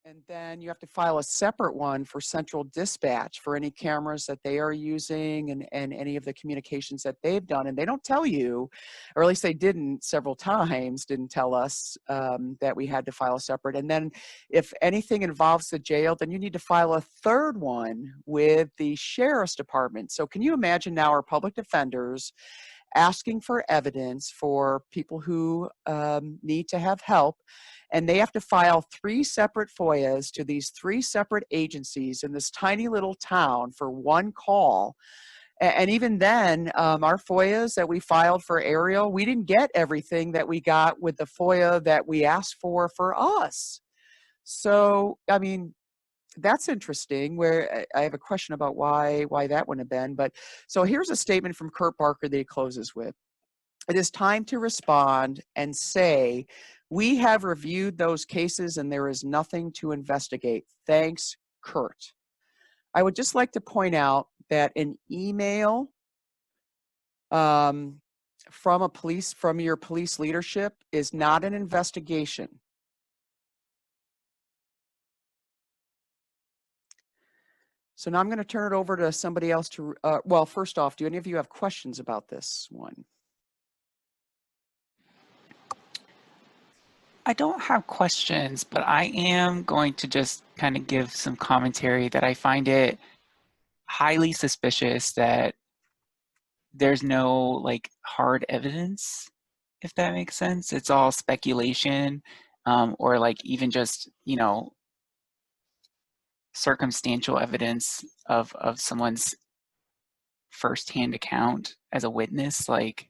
And then you have to file a separate one for central dispatch for any cameras that they are using and any of the communications that they've done. And they don't tell you, or at least they didn't several times, didn't tell us that we had to file a separate. And then if anything involves the jail, then you need to file a 3rd one with the sheriff's department. So can you imagine now our public defenders asking for evidence for people who need to have help, and they have to file 3 separate FOIAs to these 3 separate agencies in this tiny little town for 1 call. And even then, our FOIAs that we filed for Ariel, we didn't get everything that we got with the FOIA that we asked for us. So, I mean, that's interesting, where I have a question about why that wouldn't have been. But so here's a statement from Kurt Barker that he closes with. It is time to respond and say, we have reviewed those cases and there is nothing to investigate. Thanks, Kurt. I would just like to point out that an email from your police leadership is not an investigation. So now I'm going to turn it over to somebody else to, well, first off, do any of you have questions about this one? I don't have questions, but I am going to just kind of give some commentary that I find it highly suspicious that there's no like hard evidence, if that makes sense. It's all speculation, or like even just, circumstantial evidence of someone's firsthand account as a witness. Like,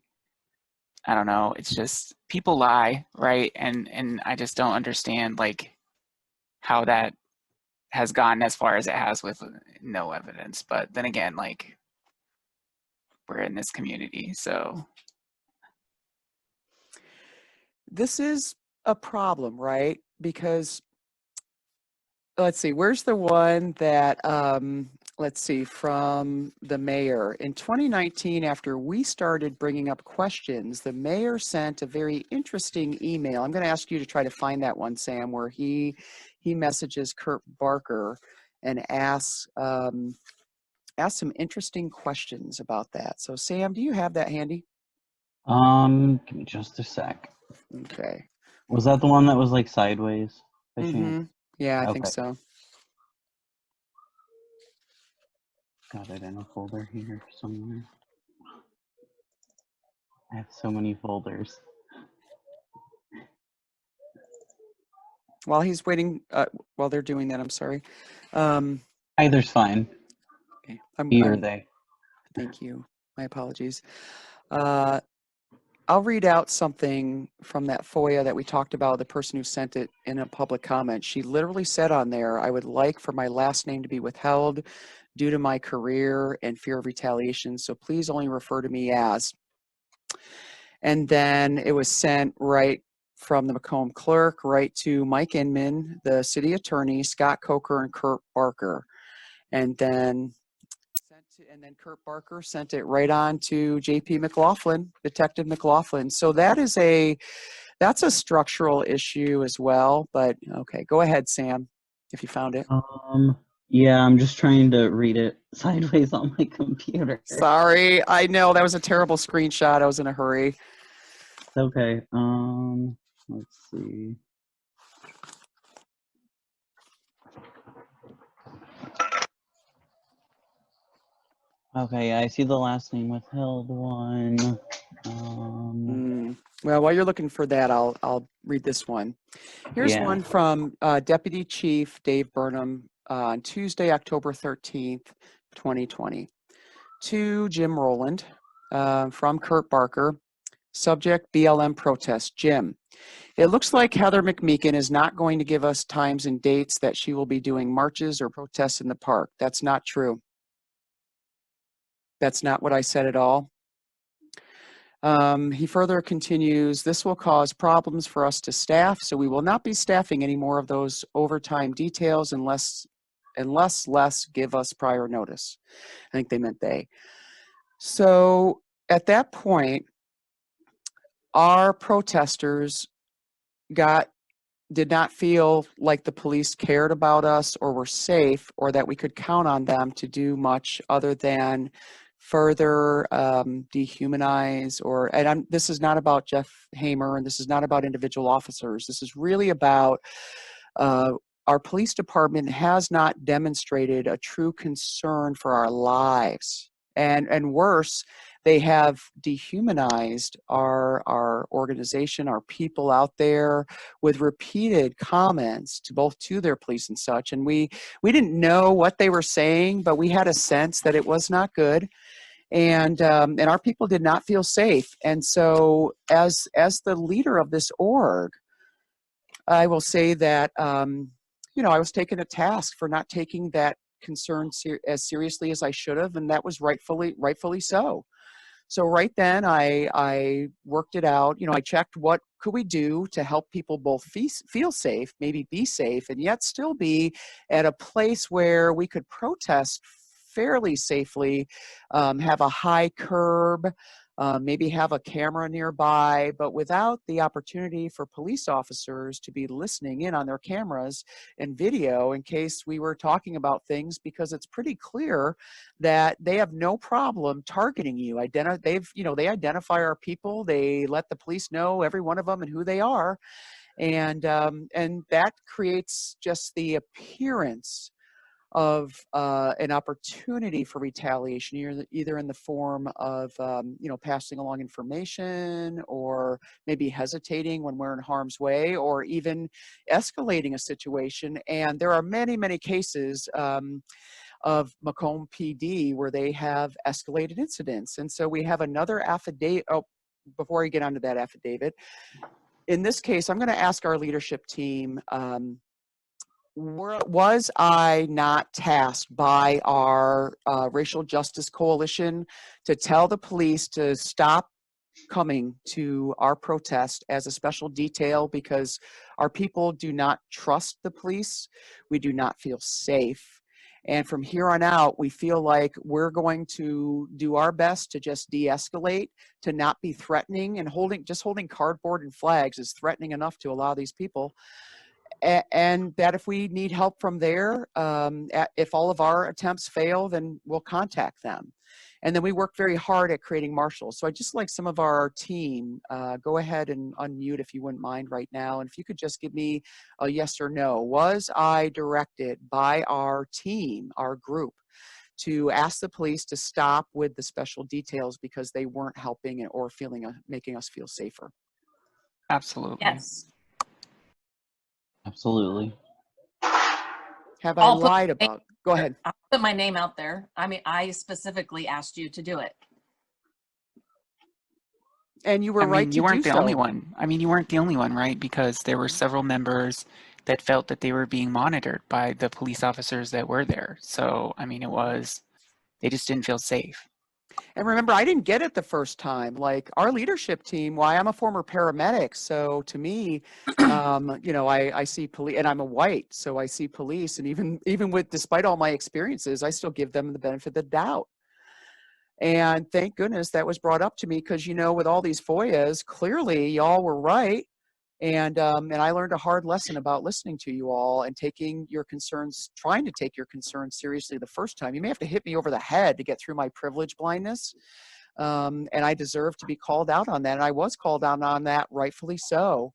I don't know, it's just people lie, right? And I just don't understand like how that has gotten as far as it has with no evidence. But then again, like, we're in this community, so. This is a problem, right? Because let's see, where's the one that, let's see, from the mayor. In 2019, after we started bringing up questions, the mayor sent a very interesting email. I'm going to ask you to try to find that one, Sam, where he messages Kurt Barker and asks some interesting questions about that. So, Sam, do you have that handy? Give me just a sec. Okay. Was that the one that was like sideways? Mm-hmm. Yeah, I think Okay. so. got it in a folder here somewhere. I have so many folders. While he's waiting, while they're doing that, I'm sorry. Either's fine. Okay, He or they. Thank you. My apologies. I'll read out something from that FOIA that we talked about, the person who sent it in a public comment. She literally said on there, I would like for my last name to be withheld due to my career and fear of retaliation, so please only refer to me as. And then it was sent right from the Macomb clerk right to Mike Inman, the city attorney, Scott Coker, and Kurt Barker. And then Kurt Barker sent it right on to JP McLaughlin, Detective McLaughlin. So that's a structural issue as well. But okay, go ahead, Sam, if you found it. Yeah, I'm just trying to read it sideways on my computer. Sorry, I know that was a terrible screenshot. I was in a hurry. It's okay. Let's see. Okay, I see the last name withheld one. Well, while you're looking for that, I'll read this one. Here's one from Deputy Chief Dave Burnham on Tuesday, October 13th, 2020. To Jim Rowland from Kurt Barker. Subject BLM protest. Jim, it looks like Heather McMeekin is not going to give us times and dates that she will be doing marches or protests in the park. That's not true. That's not what I said at all. He further continues, this will cause problems for us to staff, so we will not be staffing any more of those overtime details unless less give us prior notice. I think they meant they. So at that point, our protesters did not feel like the police cared about us or were safe or that we could count on them to do much other than further dehumanize this is not about Jeff Hamer, and this is not about individual officers. This is really about our police department has not demonstrated a true concern for our lives. And worse, they have dehumanized our organization, our people out there with repeated comments to their police and such. And we didn't know what they were saying, but we had a sense that it was not good. And our people did not feel safe. And so as the leader of this org, I will say that, I was taken to task for not taking that concern as seriously as I should have, and that was rightfully so. So right then I worked it out. I checked what could we do to help people both feel safe, maybe be safe, and yet still be at a place where we could protest fairly safely, have a high curb, maybe have a camera nearby, but without the opportunity for police officers to be listening in on their cameras and video in case we were talking about things, because it's pretty clear that they have no problem targeting you. They identify our people. They let the police know, every one of them, and who they are. And that creates just the appearance of an opportunity for retaliation, either in the form of passing along information, or maybe hesitating when we're in harm's way, or even escalating a situation. And there are many, many cases of Macomb P.D. where they have escalated incidents. And so we have another affidavit. Oh, before I get onto that affidavit, in this case, I'm going to ask our leadership team, was I not tasked by our Racial Justice Coalition to tell the police to stop coming to our protest as a special detail because our people do not trust the police? We do not feel safe. And from here on out, we feel like we're going to do our best to just de-escalate, to not be threatening, and holding cardboard and flags is threatening enough to allow these people. And that if we need help from there, if all of our attempts fail, then we'll contact them. And then we work very hard at creating marshals. So I just like some of our team, go ahead and unmute if you wouldn't mind right now. And if you could just give me a yes or no. Was I directed by our team, our group, to ask the police to stop with the special details because they weren't helping or making us feel safer. Absolutely. Yes. Absolutely. Have I I'll put lied about? Go ahead. I'll put my name out there. I mean, I specifically asked you to do it. And you were I mean, right to you weren't do the only so. one. I mean, you weren't the only one, right? Because there were several members that felt that they were being monitored by the police officers that were there. So, I mean, they just didn't feel safe. And remember, I didn't get it the first time. Like our leadership team, why I'm a former paramedic. So to me, you know, I see police, and I'm a white, so I see police, and even with, despite all my experiences, I still give them the benefit of the doubt. And thank goodness that was brought up to me, because, you know, with all these FOIAs, clearly y'all were right. And I learned a hard lesson about listening to you all and taking your concerns, trying to take your concerns seriously the first time. You may have to hit me over the head to get through my privilege blindness. And I deserve to be called out on that. And I was called out on that, rightfully so.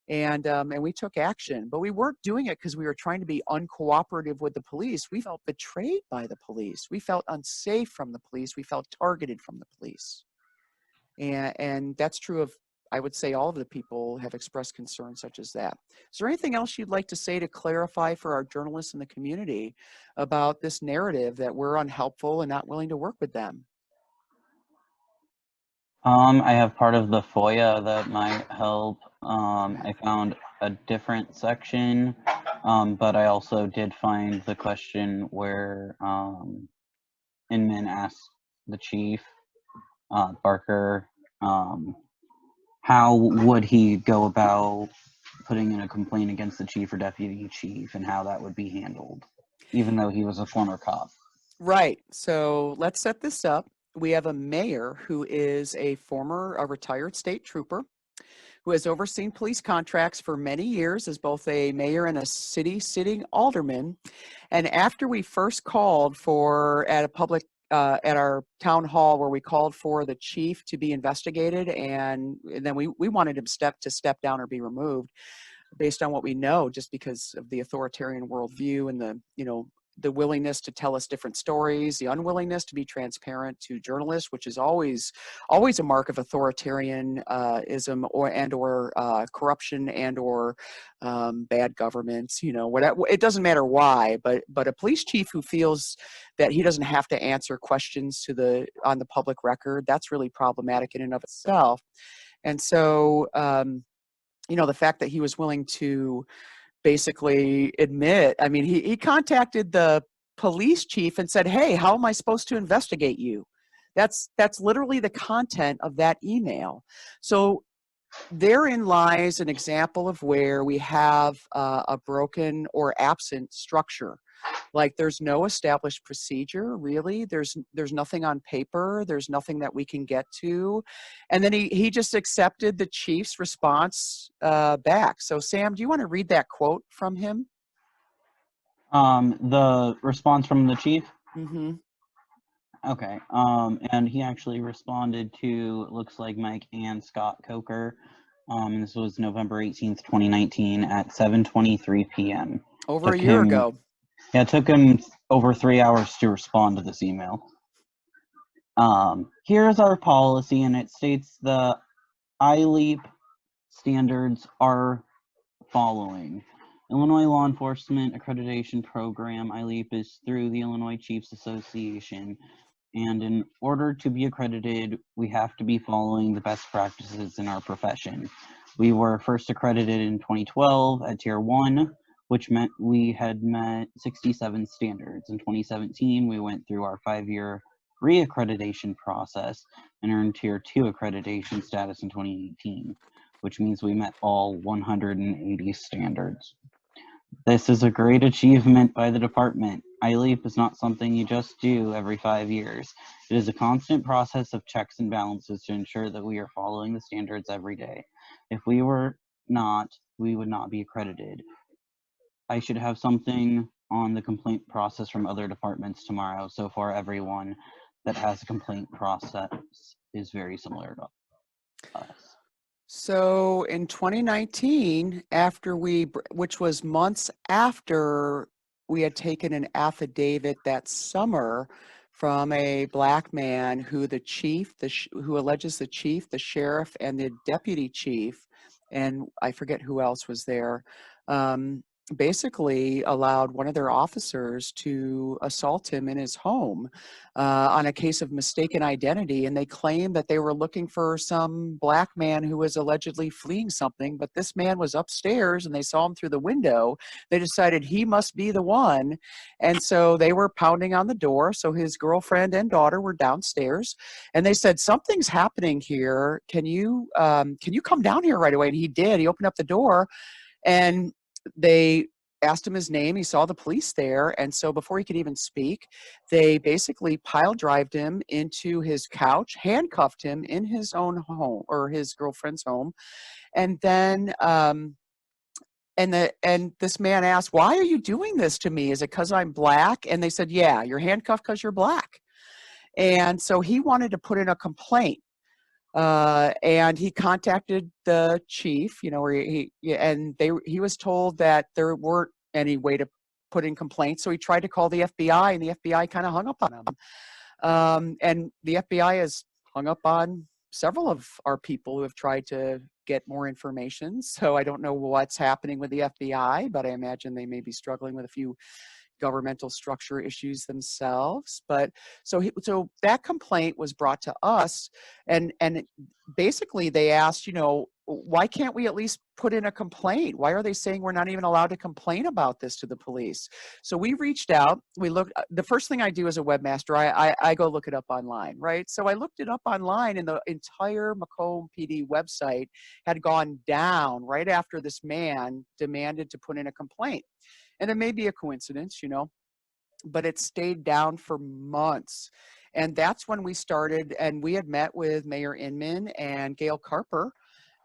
And we took action, but we weren't doing it because we were trying to be uncooperative with the police. We felt betrayed by the police. We felt unsafe from the police. We felt targeted from the police. And that's true of, I would say, all of the people have expressed concerns such as that. Is there anything else you'd like to say to clarify for our journalists in the community about this narrative that we're unhelpful and not willing to work with them? I have part of the FOIA that might help. I found a different section, but I also did find the question where Inman asked the chief, Barker, how would he go about putting in a complaint against the chief or deputy chief, and how that would be handled, even though he was a former cop. Right. So let's set this up. We have a mayor who is a retired state trooper who has overseen police contracts for many years as both a mayor and a city sitting alderman. And after we first called at our town hall, where we called for the chief to be investigated, and then we wanted him to step down or be removed based on what we know, just because of the authoritarian worldview and the willingness to tell us different stories, the unwillingness to be transparent to journalists, which is always a mark of authoritarianism or corruption or bad governments. You know, whatever, it doesn't matter why, but a police chief who feels that he doesn't have to answer questions on the public record, that's really problematic in and of itself. And so, you know, the fact that he was willing to basically admit, I mean, he contacted the police chief and said, hey, how am I supposed to investigate you? That's literally the content of that email. So therein lies an example of where we have a broken or absent structure. Like there's no established procedure, really. There's nothing on paper. There's nothing that we can get to. And then he just accepted the chief's response back. So Sam, do you want to read that quote from him? The response from the chief? Mm-hmm. Okay. And he actually responded to, it looks like, Mike and Scott Coker. And this was November 18th, 2019 at 7:23 p.m. Over a year ago. Yeah, it took him over 3 hours to respond to this email. Here's our policy, and it states the ILEAP standards are following. Illinois Law Enforcement Accreditation Program, ILEAP, is through the Illinois Chiefs Association, and in order to be accredited, we have to be following the best practices in our profession. We were first accredited in 2012 at Tier 1, which meant we had met 67 standards. In 2017, we went through our 5-year reaccreditation process and earned Tier 2 accreditation status in 2018, which means we met all 180 standards. This is a great achievement by the department. ILEAP is not something you just do every 5 years. It is a constant process of checks and balances to ensure that we are following the standards every day. If we were not, we would not be accredited. I should have something on the complaint process from other departments tomorrow. So far, everyone that has a complaint process is very similar to us. So in 2019, which was months after we had taken an affidavit that summer from a black man who the chief, who alleges the chief, the sheriff, and the deputy chief, and I forget who else was there, basically allowed one of their officers to assault him in his home on a case of mistaken identity. And they claimed that they were looking for some black man who was allegedly fleeing something, but this man was upstairs and they saw him through the window. They decided he must be the one. And so they were pounding on the door. So his girlfriend and daughter were downstairs and they said, something's happening here. Can you come down here right away? And he did. He opened up the door and they asked him his name. He saw the police there. And so before he could even speak, they basically pile drived him into his couch, handcuffed him in his own home or his girlfriend's home. And then, and this man asked, why are you doing this to me? Is it because I'm black? And they said, yeah, you're handcuffed because you're black. And so he wanted to put in a complaint. And he contacted the chief, you know, where he was told that there weren't any way to put in complaints. So he tried to call the FBI and the FBI kind of hung up on him. And the FBI has hung up on several of our people who have tried to get more information. So I don't know what's happening with the FBI, but I imagine they may be struggling with a few governmental structure issues themselves. But so that complaint was brought to us, and basically they asked, you know, why can't we at least put in a complaint? Why are they saying we're not even allowed to complain about this to the police? So we reached out. We looked. The first thing I do as a webmaster, I go look it up online, right? So I looked it up online, and the entire Macomb PD website had gone down right after this man demanded to put in a complaint. And it may be a coincidence, you know, but it stayed down for months. And that's when we started, and we had met with Mayor Inman and Gail Carper,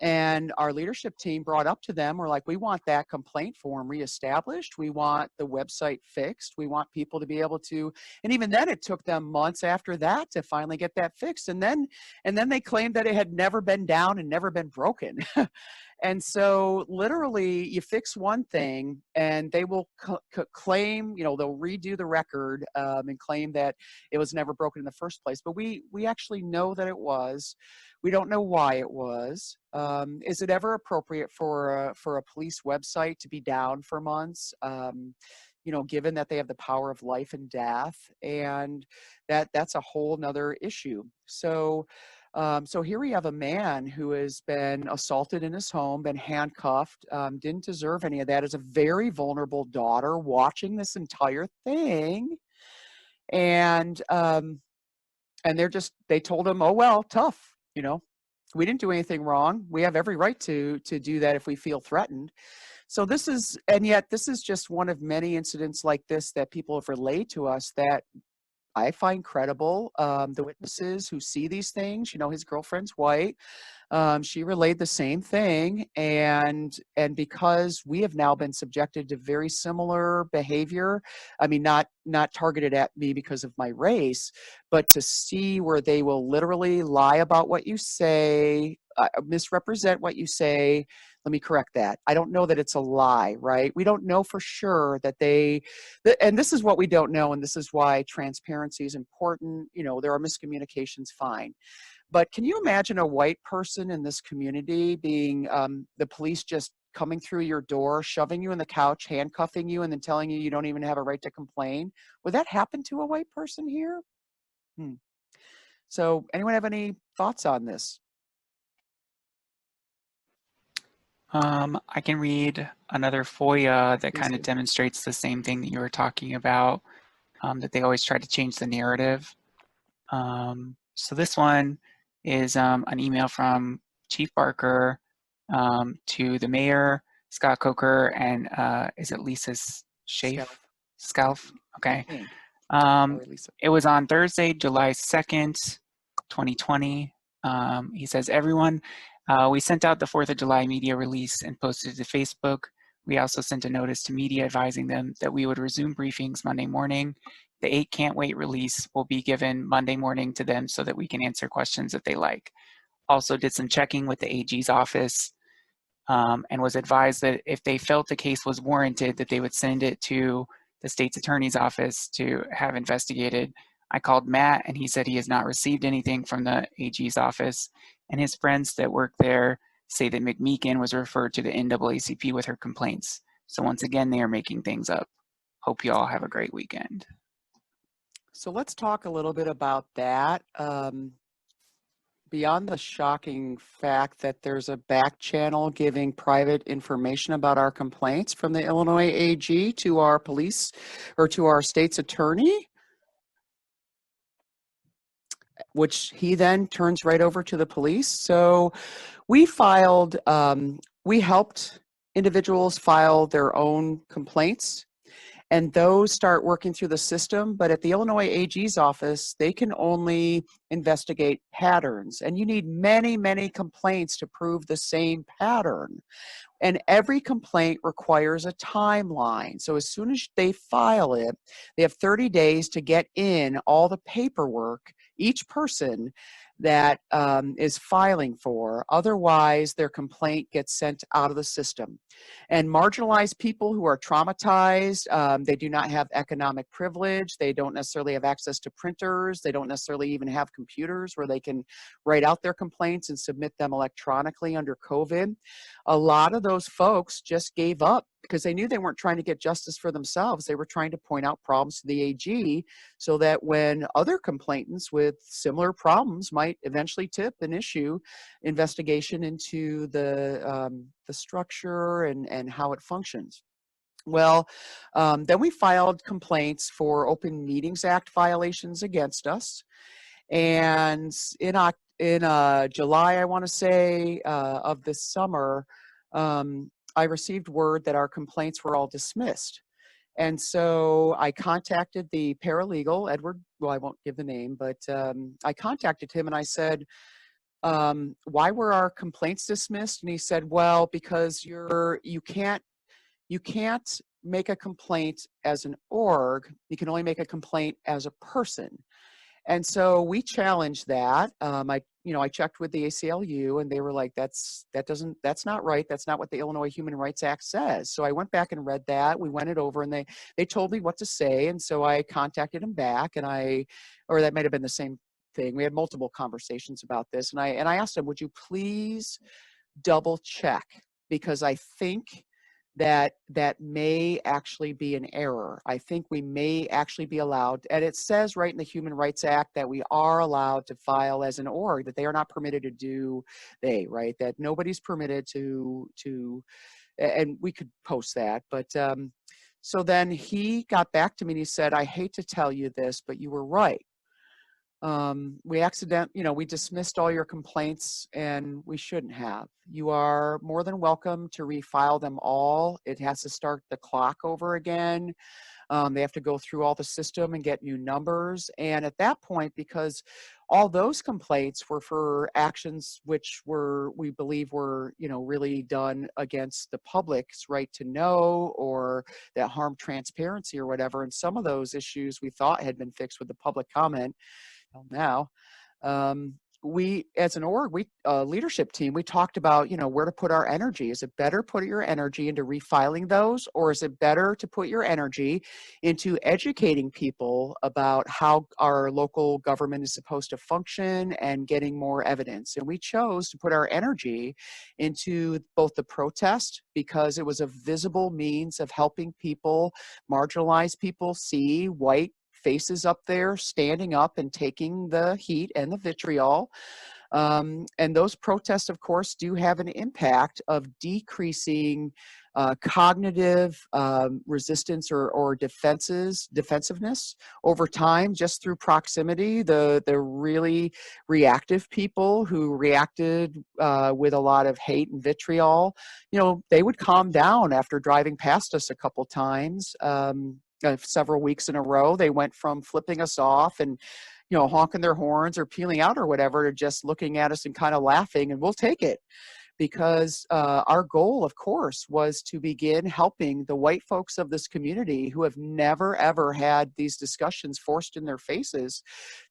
and our leadership team brought up to them, we're like, we want that complaint form reestablished. We want the website fixed. We want people to be able to, and even then it took them months after that to finally get that fixed. And then they claimed that it had never been down and never been broken. And so literally you fix one thing and they will claim, you know, they'll redo the record and claim that it was never broken in the first place. But we actually know that it was. We don't know why it was. Is it ever appropriate for a police website to be down for months? You know, given that they have the power of life and death, and that's a whole nother issue. So here we have a man who has been assaulted in his home, been handcuffed, didn't deserve any of that, as a very vulnerable daughter watching this entire thing. And they told him, oh, well, tough, you know, we didn't do anything wrong. We have every right to do that if we feel threatened. So and yet this is just one of many incidents like this that people have relayed to us that I find credible. The witnesses who see these things, you know, his girlfriend's white. She relayed the same thing, and because we have now been subjected to very similar behavior, I mean, not targeted at me because of my race, but to see where they will literally lie about what you say, misrepresent what you say. Let me correct that. I don't know that it's a lie, right? We don't know for sure that and this is what we don't know, and this is why transparency is important. You know, there are miscommunications, fine. But can you imagine a white person in this community being the police just coming through your door, shoving you in the couch, handcuffing you, and then telling you you don't even have a right to complain? Would that happen to a white person here? So anyone have any thoughts on this? I can read another FOIA that Please kind of do. demonstrates the same thing that you were talking about, that they always try to change the narrative. So this one is an email from Chief Barker to the mayor, Scott Coker, and is it Lisa Schaaf? Scalf? Okay. Sorry, Lisa. It was on Thursday, July 2nd, 2020. He says, everyone, we sent out the 4th of July media release and posted it to Facebook. We also sent a notice to media advising them that we would resume briefings Monday morning. The 8 Can't Wait release will be given Monday morning to them so that we can answer questions if they like. Also did some checking with the AG's office and was advised that if they felt the case was warranted, that they would send it to the state's attorney's office to have investigated. I called Matt and he said he has not received anything from the AG's office, and his friends that work there say that McMeekin was referred to the NAACP with her complaints. So once again, they are making things up. Hope you all have a great weekend. So let's talk a little bit about that. Beyond the shocking fact that there's a back channel giving private information about our complaints from the Illinois AG to our police or to our state's attorney, which he then turns right over to the police. So we filed, we helped individuals file their own complaints, and those start working through the system. But at the Illinois AG's office, they can only investigate patterns, and you need many, many complaints to prove the same pattern. And every complaint requires a timeline. So as soon as they file it, they have 30 days to get in all the paperwork, each person that is filing for. Otherwise, their complaint gets sent out of the system. And marginalized people who are traumatized, they do not have economic privilege. They don't necessarily have access to printers. They don't necessarily even have computers where they can write out their complaints and submit them electronically under COVID. A lot of those folks just gave up because they knew they weren't trying to get justice for themselves. They were trying to point out problems to the AG so that when other complainants with similar problems might eventually tip and issue investigation into the structure and how it functions. Well, then we filed complaints for Open Meetings Act violations against us. And in July, I want to say, of this summer, I received word that our complaints were all dismissed. And so I contacted the paralegal, Edward, well, I won't give the name, but I contacted him and I said, why were our complaints dismissed? And he said, well, because you can't make a complaint as an org, you can only make a complaint as a person. And so we challenged that. I checked with the ACLU and they were like, that's not right. That's not what the Illinois Human Rights Act says. So I went back and read that. We went it over and they told me what to say. And so I contacted them back or that might've been the same thing. We had multiple conversations about this. And I asked them, would you please double check? Because I think that may actually be an error. I think we may actually be allowed, and it says right in the Human Rights Act that we are allowed to file as an org, that they are not permitted to do, right? That nobody's permitted to, and we could post that, but so then he got back to me and he said, I hate to tell you this, but you were right. We dismissed all your complaints and we shouldn't have. You are more than welcome to refile them all. It has to start the clock over again. They have to go through all the system and get new numbers. And at that point, because all those complaints were for actions which we believe were, really done against the public's right to know or that harmed transparency or whatever. And some of those issues we thought had been fixed with the public comment. Now, we, as an org, leadership team, we talked about, where to put our energy. Is it better to put your energy into refiling those, or is it better to put your energy into educating people about how our local government is supposed to function and getting more evidence? And we chose to put our energy into both the protest because it was a visible means of helping people, marginalized people, see white faces up there standing up and taking the heat and the vitriol. And those protests, of course, do have an impact of decreasing cognitive resistance or defensiveness over time, just through proximity. The really reactive people who reacted with a lot of hate and vitriol, they would calm down after driving past us a couple times. Several weeks in a row, they went from flipping us off and honking their horns or peeling out or whatever to just looking at us and kind of laughing, and we'll take it. because our goal, of course, was to begin helping the white folks of this community who have never, ever had these discussions forced in their faces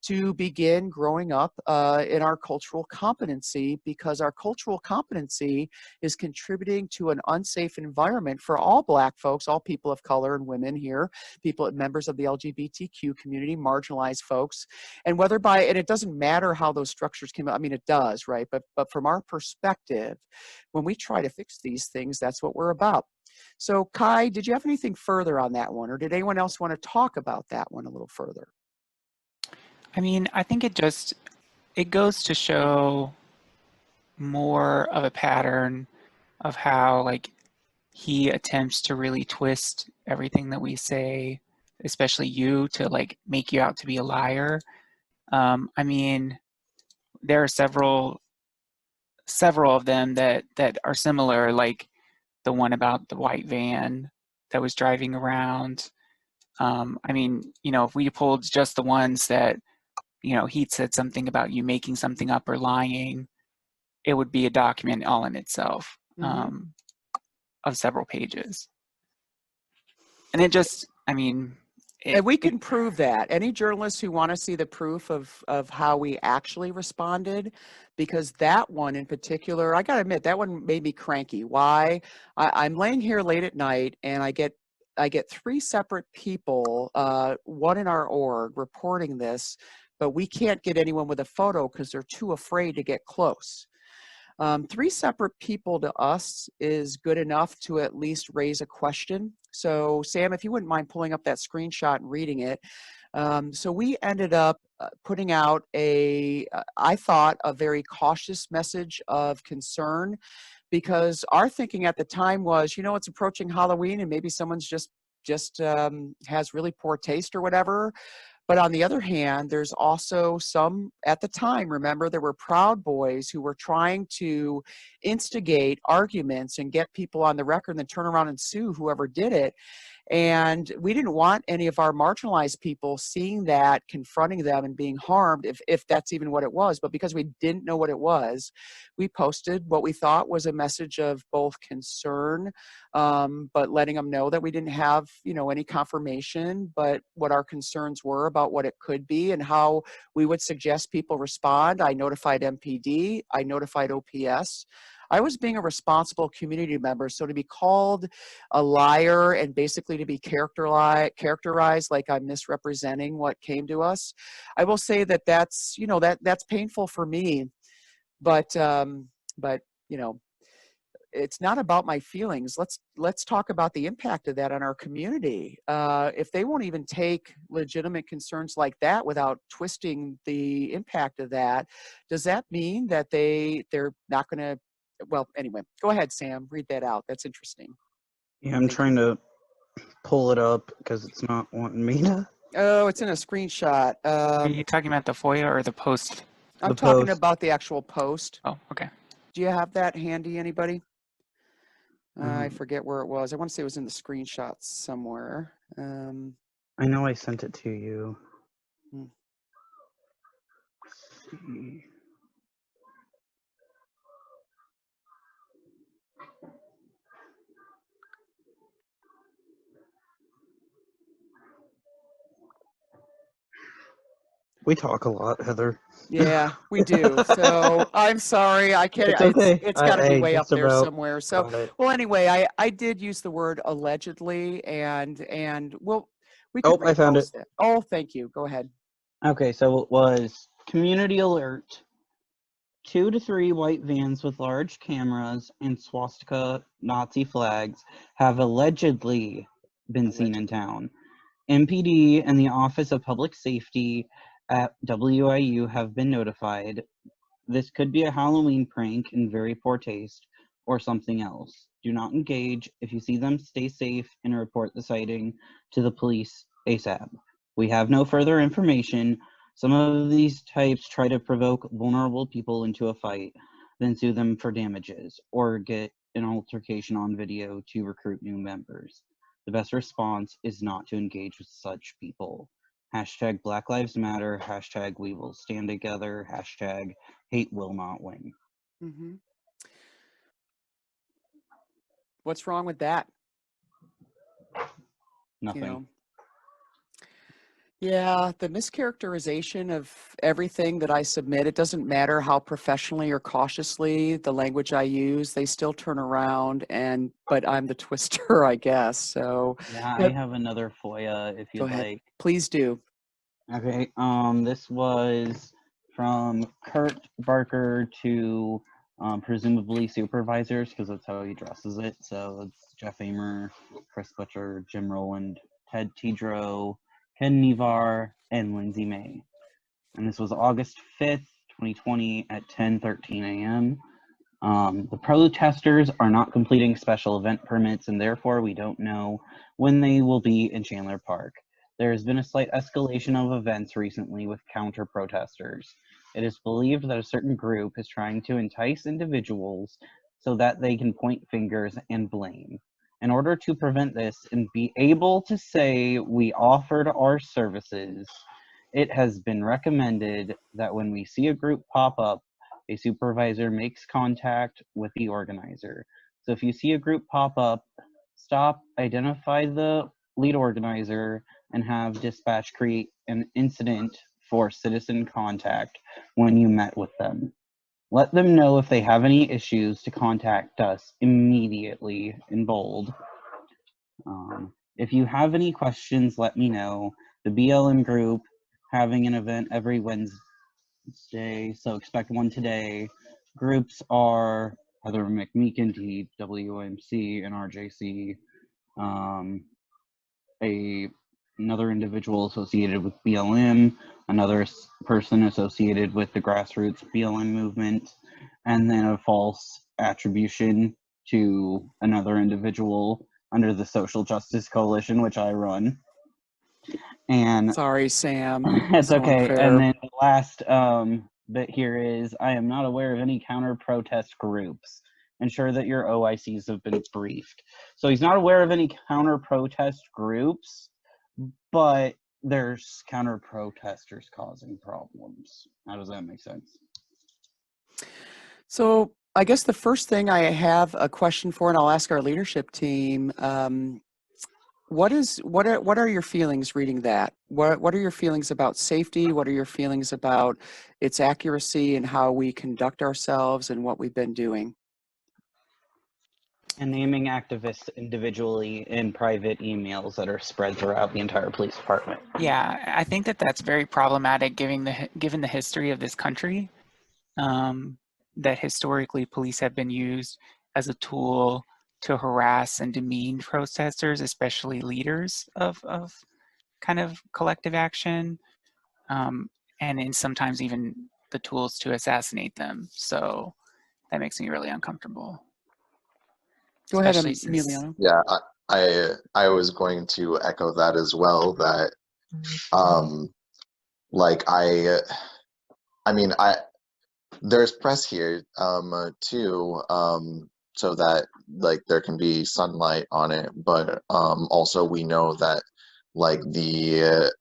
to begin growing up in our cultural competency, because our cultural competency is contributing to an unsafe environment for all Black folks, all people of color and women here, people, members of the LGBTQ community, marginalized folks. And whether and it doesn't matter how those structures came out, I mean, it does, right? But from our perspective, when we try to fix these things, that's what we're about. So Kai, did you have anything further on that one, or did anyone else want to talk about that one a little further? I mean, I think it goes to show more of a pattern of how like he attempts to really twist everything that we say, especially you, to like make you out to be a liar. I mean, there are several of them that are similar, like the one about the white van that was driving around. I mean, you know, if we pulled just the ones that, you know, he'd said something about you making something up or lying, it would be a document all in itself, of several pages. And it just, I mean, and we can prove that. Any journalists who want to see the proof of how we actually responded, because that one in particular, I got to admit, that one made me cranky. Why? I'm laying here late at night and I get 3 separate people, one in our org, reporting this, but we can't get anyone with a photo because they're too afraid to get close. 3 separate people to us is good enough to at least raise a question. So Sam, if you wouldn't mind pulling up that screenshot and reading it. So we ended up putting out I thought, a very cautious message of concern, because our thinking at the time was, you know, it's approaching Halloween and maybe someone's just has really poor taste or whatever. But on the other hand, there's also some, at the time, remember, there were Proud Boys who were trying to instigate arguments and get people on the record and then turn around and sue whoever did it. And we didn't want any of our marginalized people seeing that, confronting them and being harmed, if that's even what it was. But because we didn't know what it was, we posted what we thought was a message of both concern, but letting them know that we didn't have, you know, any confirmation, but what our concerns were about what it could be and how we would suggest people respond. I notified MPD, I notified OPS. I was being a responsible community member, so to be called a liar and basically to be characterized like I'm misrepresenting what came to us, I will say that that's, you know, that's painful for me. But you know, it's not about my feelings. Let's talk about the impact of that on our community. If they won't even take legitimate concerns like that without twisting the impact of that, does that mean that they're not going to? Well, anyway, go ahead, Sam. Read that out. That's interesting. Yeah, I'm trying to pull it up because it's not wanting me to. Oh, it's in a screenshot. are you talking about the FOIA or the post? I'm talking post. about the actual post. Oh, okay. Do you have that handy, anybody? I Mhm. forget where it was. I want to say it was in the screenshots somewhere. I know I sent it to you. Hmm. Let's see. We talk a lot, Heather. Yeah, we do. So I'm sorry. I can't. It's okay. It's got to be I way up just there about somewhere. So, got it. well, anyway, I did use the word allegedly, and well, we Oh, could I found it. repost it. Oh, thank you. Go ahead. Okay, so it was community alert. 2 to 3 white vans with large cameras and swastika Nazi flags have allegedly been seen in town. MPD and the Office of Public Safety at WIU have been notified. This could be a Halloween prank in very poor taste or something else. Do not engage. If you see them, stay safe and report the sighting to the police ASAP. We have no further information. Some of these types try to provoke vulnerable people into a fight, then sue them for damages, or get an altercation on video to recruit new members. The best response is not to engage with such people. Hashtag Black Lives Matter, hashtag We Will Stand Together, hashtag Hate will not win. Mm-hmm. What's wrong with that? Nothing. You know? Yeah, the mischaracterization of everything that I submit, it doesn't matter how professionally or cautiously the language I use, they still turn around but I'm the twister, I guess. So Yeah, I but have another FOIA if go you'd ahead. like. Please do. Okay, this was from Kurt Barker to presumably supervisors, because that's how he addresses it. So it's Jeff Amer, Chris Butcher, Jim Rowland, Ted Tidrow, Ken Nevar, and Lindsay May. And this was August 5th, 2020 at 10:13 a.m. The protesters are not completing special event permits, and therefore we don't know when they will be in Chandler Park. There has been a slight escalation of events recently with counter-protesters. It is believed that a certain group is trying to entice individuals so that they can point fingers and blame. In order to prevent this and be able to say we offered our services, it has been recommended that when we see a group pop up, a supervisor makes contact with the organizer. So if you see a group pop up, stop, identify the lead organizer, and have dispatch create an incident for citizen contact when you met with them. Let them know if they have any issues to contact us immediately in bold. If you have any questions, let me know. The BLM group having an event every Wednesday, so expect one today. Groups are Heather McMeekin, DWMC, and RJC. Another individual associated with BLM, another person associated with the grassroots BLM movement, and then a false attribution to another individual under the Social Justice Coalition, which I run. And Sorry, Sam. it's So okay. unfair. And then the last bit here is, I am not aware of any counter-protest groups. Ensure that your OICs have been briefed. So he's not aware of any counter-protest groups, but there's counter-protesters causing problems. How does that make sense? So I guess the first thing I have a question for, and I'll ask our leadership team, what are your feelings reading that? What are your feelings about safety? What are your feelings about its accuracy and how we conduct ourselves and what we've been doing? And naming activists individually in private emails that are spread throughout the entire police department. Yeah, I think that that's very problematic given the history of this country, that historically police have been used as a tool to harass and demean protesters, especially leaders of kind of collective action, and in sometimes even the tools to assassinate them. So that makes me really uncomfortable. Go ahead, Especially since, Emiliano. Yeah, I was going to echo that as well. That like I mean there's press here too, so that like there can be sunlight on it, but also we know that like the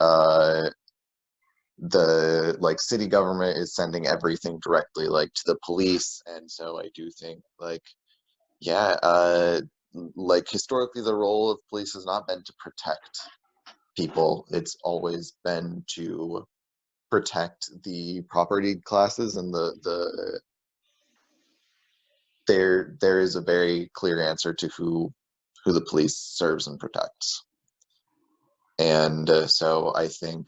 like city government is sending everything directly like to the police, and so I do think like yeah, like historically the role of police has not been to protect people, it's always been to protect the property classes, and there is a very clear answer to who the police serves and protects. And so I think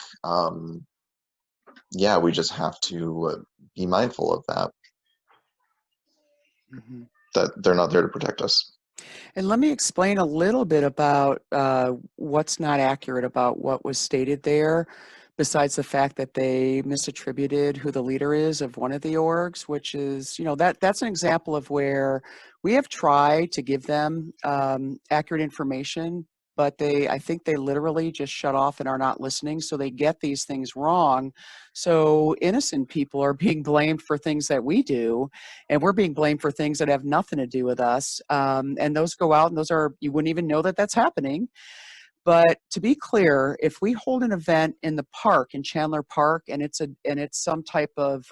yeah, we just have to be mindful of that. Mm-hmm. That they're not there to protect us. And let me explain a little bit about what's not accurate about what was stated there, besides the fact that they misattributed who the leader is of one of the orgs, which is, you know, that's an example of where we have tried to give them accurate information, but I think they literally just shut off and are not listening, so they get these things wrong. So innocent people are being blamed for things that we do, and we're being blamed for things that have nothing to do with us. And those go out, and those are, you wouldn't even know that that's happening. But to be clear, if we hold an event in the park, in Chandler Park, and it's some type of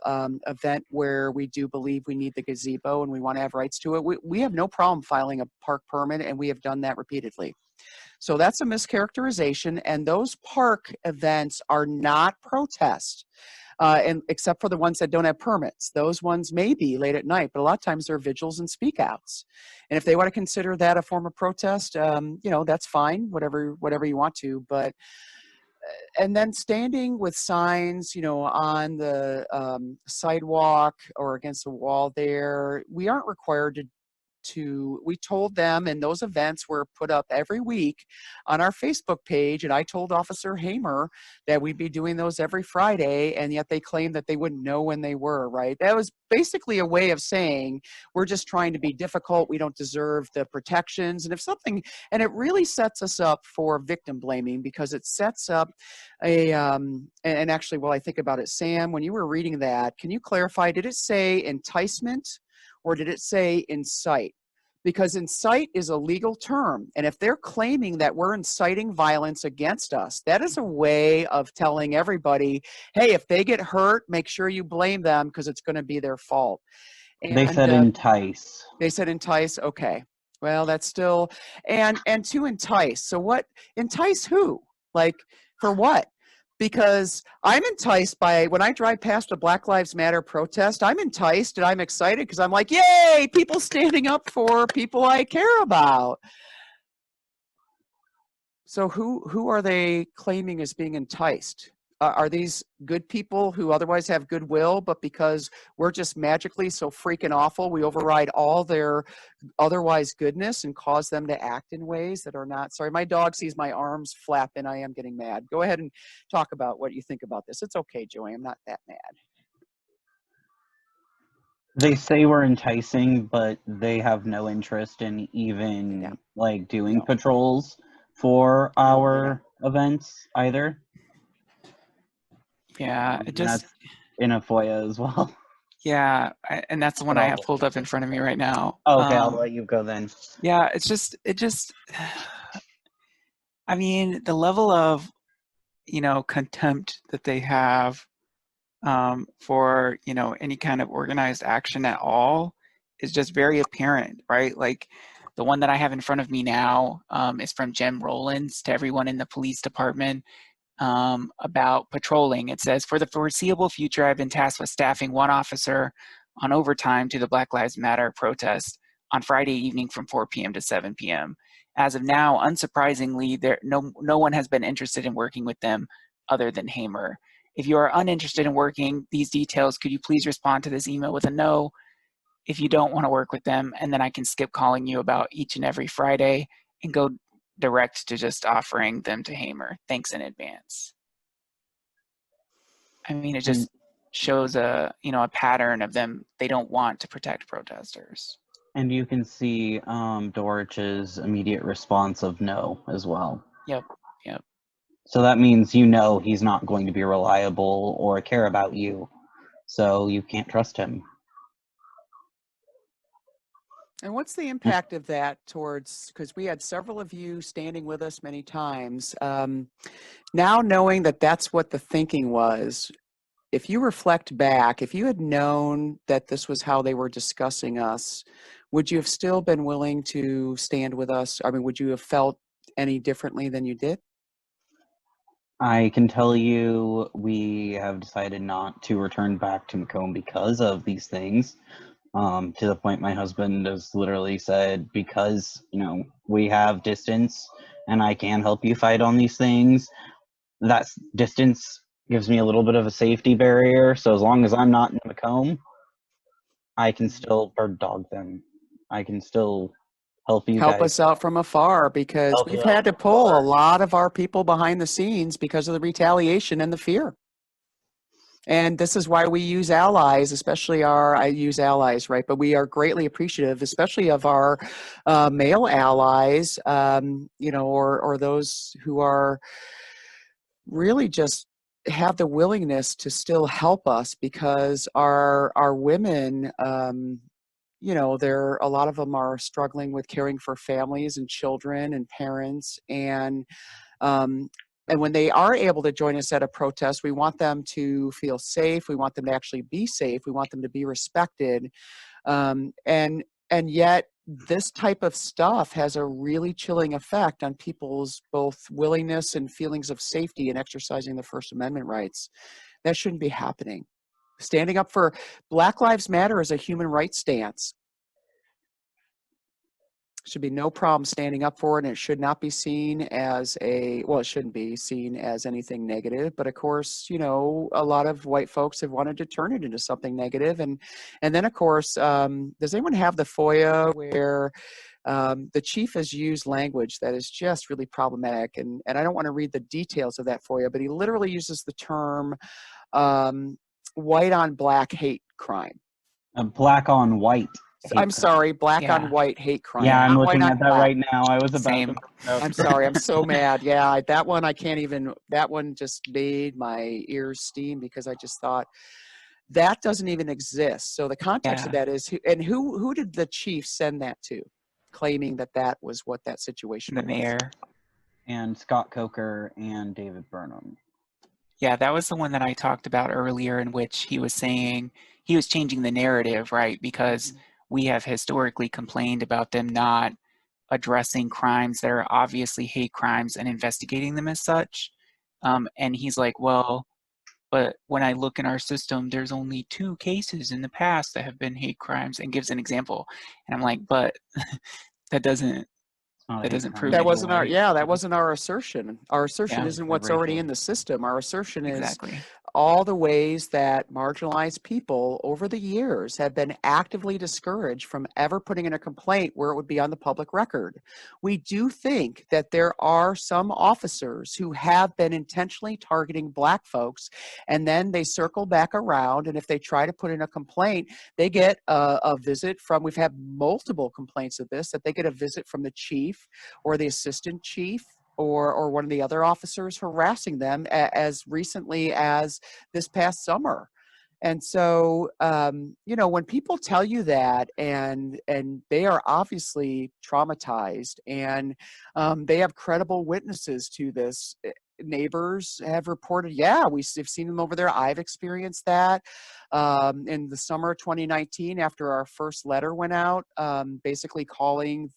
event where we do believe we need the gazebo and we want to have rights to it, we have no problem filing a park permit, and we have done that repeatedly. So that's a mischaracterization, and those park events are not protests. And except for the ones that don't have permits. Those ones may be late at night, but a lot of times they're vigils and speak outs. And if they want to consider that a form of protest, you know, that's fine, whatever you want to. But and then standing with signs, you know, on the sidewalk or against the wall there, we aren't required we told them, and those events were put up every week on our Facebook page, and I told Officer Hamer that we'd be doing those every Friday, and yet they claimed that they wouldn't know when they were, right? That was basically a way of saying we're just trying to be difficult, we don't deserve the protections, and if something, and it really sets us up for victim blaming, because it sets up a and actually, while I think about it, Sam, when you were reading that, can you clarify, did it say enticement or did it say incite? Because incite is a legal term, and if they're claiming that we're inciting violence against us, that is a way of telling everybody, hey, if they get hurt, make sure you blame them because it's going to be their fault. And They said entice. They said entice. Okay, well, that's still and to entice. So what? Entice who? Like for what? Because I'm enticed by, when I drive past a Black Lives Matter protest, I'm enticed and I'm excited because I'm like, yay, people standing up for people I care about. So who are they claiming as being enticed? Are these good people who otherwise have goodwill, but because we're just magically so freaking awful, we override all their otherwise goodness and cause them to act in ways that are not? Sorry, my dog sees my arms flap and I am getting mad. Go ahead and talk about what you think about this. It's okay, Joey, I'm not that mad. They say we're enticing, but they have no interest in even like doing patrols for our events either. Yeah, it just, that's in a FOIA as well. yeah, and that's the one I have pulled up in front of me right now. Okay, I'll let you go then. Yeah, it just, I mean, the level of, you know, contempt that they have for, you know, any kind of organized action at all is just very apparent, right? Like the one that I have in front of me now is from Jem Rollins to everyone in the police department about patrolling. It says, for the foreseeable future, I've been tasked with staffing one officer on overtime to the Black Lives Matter protest on Friday evening from 4 p.m. to 7 p.m. As of now, unsurprisingly, no one has been interested in working with them other than Hamer. If you are uninterested in working these details, could you please respond to this email with a no if you don't want to work with them, and then I can skip calling you about each and every Friday and go direct to just offering them to Hamer. Thanks in advance. I mean, it just shows a pattern of them. They don't want to protect protesters. And you can see Doric's immediate response of no as well. Yep. So that means you know he's not going to be reliable or care about you, so you can't trust him. And what's the impact of that towards, because we had several of you standing with us many times, now knowing that that's what the thinking was, if you reflect back, if you had known that this was how they were discussing us, would you have still been willing to stand with us? I mean, would you have felt any differently than you did? I can tell you we have decided not to return back to Macomb because of these things. To the point my husband has literally said, because, you know, we have distance and I can help you fight on these things, that distance gives me a little bit of a safety barrier. So as long as I'm not in Macomb, I can still bird dog them. I can still help you help guys us out from afar, because help we've you had out to from pull a afar. lot of our people behind the scenes because of the retaliation and the fear. And this is why we use allies, especially I use allies, right? But we are greatly appreciative, especially of our male allies, you know, or those who are really just have the willingness to still help us, because our women, you know, a lot of them are struggling with caring for families and children and parents. And when they are able to join us at a protest, we want them to feel safe. We want them to actually be safe. We want them to be respected. And yet this type of stuff has a really chilling effect on people's both willingness and feelings of safety in exercising their First Amendment rights. That shouldn't be happening. Standing up for Black Lives Matter is a human rights stance. Should be no problem standing up for it, and it should not be seen as well, it shouldn't be seen as anything negative, but of course, you know, a lot of white folks have wanted to turn it into something negative. And then of course, does anyone have the FOIA where the chief has used language that is just really problematic? And I don't want to read the details of that FOIA, but he literally uses the term white on black hate crime. Black on white. I'm sorry, black Yeah. on white hate crime. Yeah, I'm not looking white at on that black. right now. I was about Same. to. Oh. I'm sorry, I'm so mad. Yeah, that one I can't even, that one just made my ears steam because I just thought that doesn't even exist. So the context of Yeah. that is, who did the chief send that to, claiming that that was what that situation The was? mayor. And Scott Coker and David Burnham. Yeah, that was the one that I talked about earlier, in which he was saying he was changing the narrative, right? Because we have historically complained about them not addressing crimes that are obviously hate crimes and investigating them as such. And he's like, well, but when I look in our system, there's only 2 cases in the past that have been hate crimes, and gives an example. And I'm like, but that doesn't prove That it. wasn't our, yeah, that wasn't our assertion. Our assertion Yeah. isn't what's already in the system. Our assertion is Exactly. all the ways that marginalized people over the years have been actively discouraged from ever putting in a complaint where it would be on the public record. We do think that there are some officers who have been intentionally targeting Black folks, and then they circle back around, and if they try to put in a complaint, they get a visit from, we've had multiple complaints of this, that they get a visit from the chief or the assistant chief or one of the other officers harassing them as recently as this past summer. And so, you know, when people tell you that, and they are obviously traumatized, and they have credible witnesses to this, neighbors have reported, yeah, we've seen them over there. I've experienced that in the summer of 2019 after our first letter went out, basically calling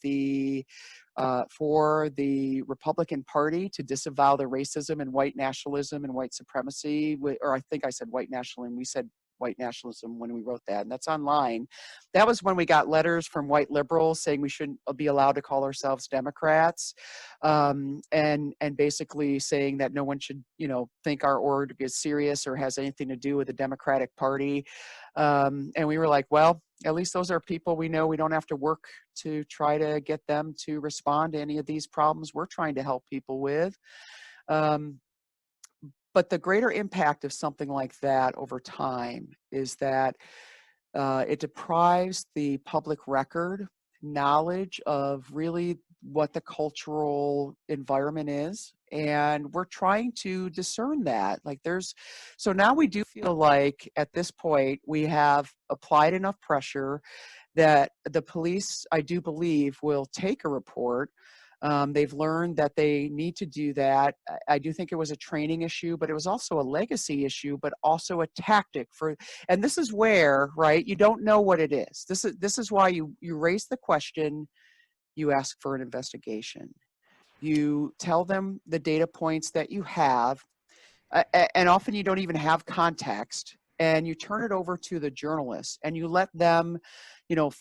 for the Republican Party to disavow the racism and white nationalism and white supremacy, or I think I said white nationalism, we said white nationalism when we wrote that, and that's online. That was when we got letters from white liberals saying we shouldn't be allowed to call ourselves Democrats, and basically saying that no one should, you know, think our org is serious or has anything to do with the Democratic Party. And we were like, well, at least those are people we know. We don't have to work to try to get them to respond to any of these problems we're trying to help people with. But the greater impact of something like that over time is that it deprives the public record knowledge of really what the cultural environment is. And we're trying to discern that. So now we do feel like at this point we have applied enough pressure that the police, I do believe, will take a report. They've learned that they need to do that. I do think it was a training issue, but it was also a legacy issue, but also a tactic for, and this is where, right, you don't know what it is. This is why you raise the question, you ask for an investigation. You tell them the data points that you have, and often you don't even have context, and you turn it over to the journalists and you let them, you know,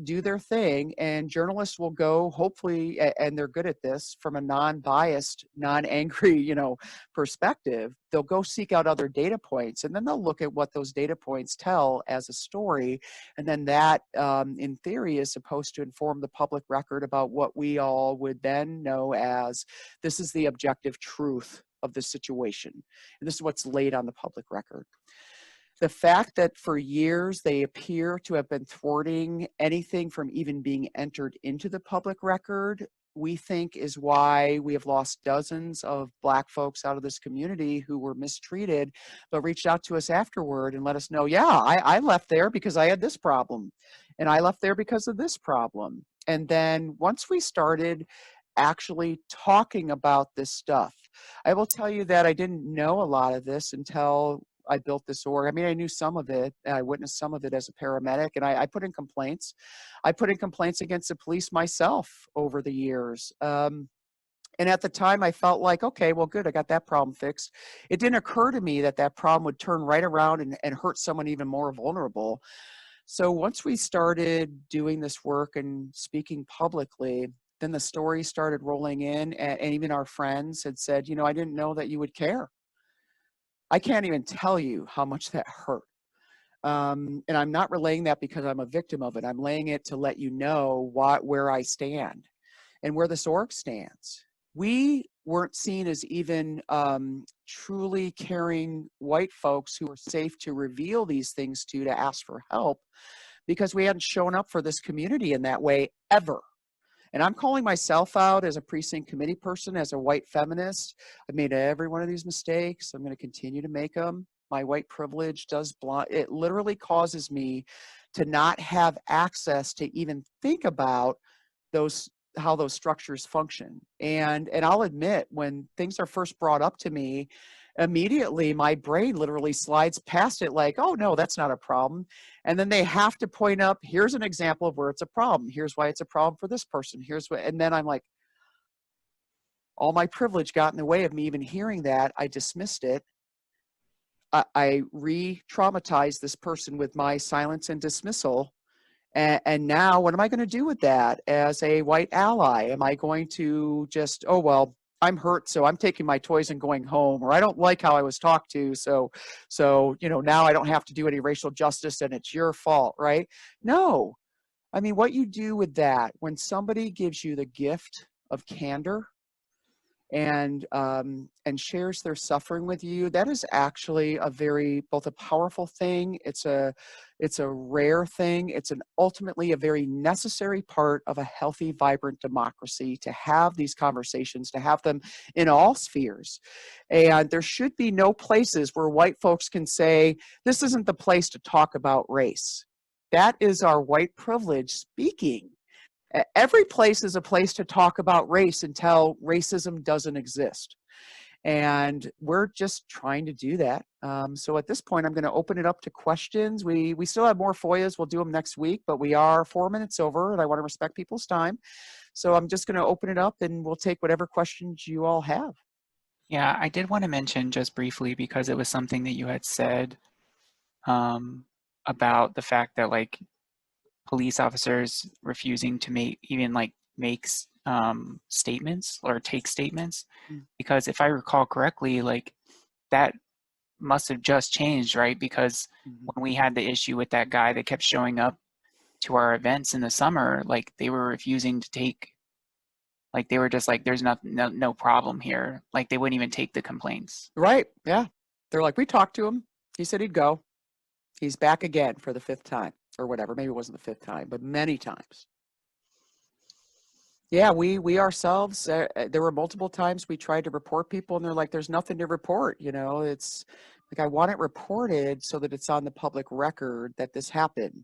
do their thing, and journalists will go, hopefully, and they're good at this, from a non-biased, non-angry, you know, perspective, they'll go seek out other data points, and then they'll look at what those data points tell as a story, and then that, in theory, is supposed to inform the public record about what we all would then know as, this is the objective truth of the situation, and this is what's laid on the public record. The fact that for years they appear to have been thwarting anything from even being entered into the public record, we think is why we have lost dozens of Black folks out of this community who were mistreated, but reached out to us afterward and let us know, yeah, I left there because I had this problem. and I left there because of this problem. And then once we started actually talking about this stuff, I will tell you that I didn't know a lot of this until I built this org. I mean, I knew some of it. I witnessed some of it as a paramedic, and I put in complaints. I put in complaints against the police myself over the years. And at the time, I felt like, okay, well, good, I got that problem fixed. It didn't occur to me that that problem would turn right around and hurt someone even more vulnerable. So once we started doing this work and speaking publicly, then the stories started rolling in, and even our friends had said, you know, I didn't know that you would care. I can't even tell you how much that hurt. And I'm not relaying that because I'm a victim of it. I'm laying it to let you know where I stand and where this org stands. We weren't seen as even truly caring white folks who were safe to reveal these things to ask for help, because we hadn't shown up for this community in that way ever. And I'm calling myself out as a precinct committee person, as a white feminist. I've made every one of these mistakes. I'm going to continue to make them. My white privilege does blind. It literally causes me to not have access to even think about how those structures function. And I'll admit, when things are first brought up to me, immediately my brain literally slides past it like, oh no, that's not a problem. And then they have to point up, here's an example of where it's a problem. Here's why it's a problem for this person. Here's what, and then I'm like, all my privilege got in the way of me even hearing that. I dismissed it. I re-traumatized this person with my silence and dismissal. And now what am I going to do with that as a white ally? Am I going to just, oh, well, I'm hurt, so I'm taking my toys and going home, or I don't like how I was talked to, so you know, now I don't have to do any racial justice and it's your fault, right? No. I mean, what you do with that, when somebody gives you the gift of candor and shares their suffering with you, that is actually both a powerful thing. It's a rare thing. It's ultimately a very necessary part of a healthy, vibrant democracy, to have these conversations, to have them in all spheres. And there should be no places where white folks can say, this isn't the place to talk about race. That is our white privilege speaking. Every place is a place to talk about race until racism doesn't exist. And we're just trying to do that. So at this point, I'm going to open it up to questions. We still have more FOIAs. We'll do them next week, but we are 4 minutes over, and I want to respect people's time. So I'm just going to open it up, and we'll take whatever questions you all have. Yeah, I did want to mention just briefly, because it was something that you had said about the fact that, like, police officers refusing to make statements or take statements, because if I recall correctly, like, that must have just changed, right? Because when we had the issue with that guy that kept showing up to our events in the summer, like, they were refusing to take, like, they were just like, there's no problem here. Like, they wouldn't even take the complaints. Right, yeah. They're like, we talked to him. He said he'd go. He's back again for the 5th time. Or whatever, maybe it wasn't the 5th time, but many times. Yeah, we ourselves, there were multiple times we tried to report people, and they're like, there's nothing to report, you know, it's like, I want it reported so that it's on the public record that this happened.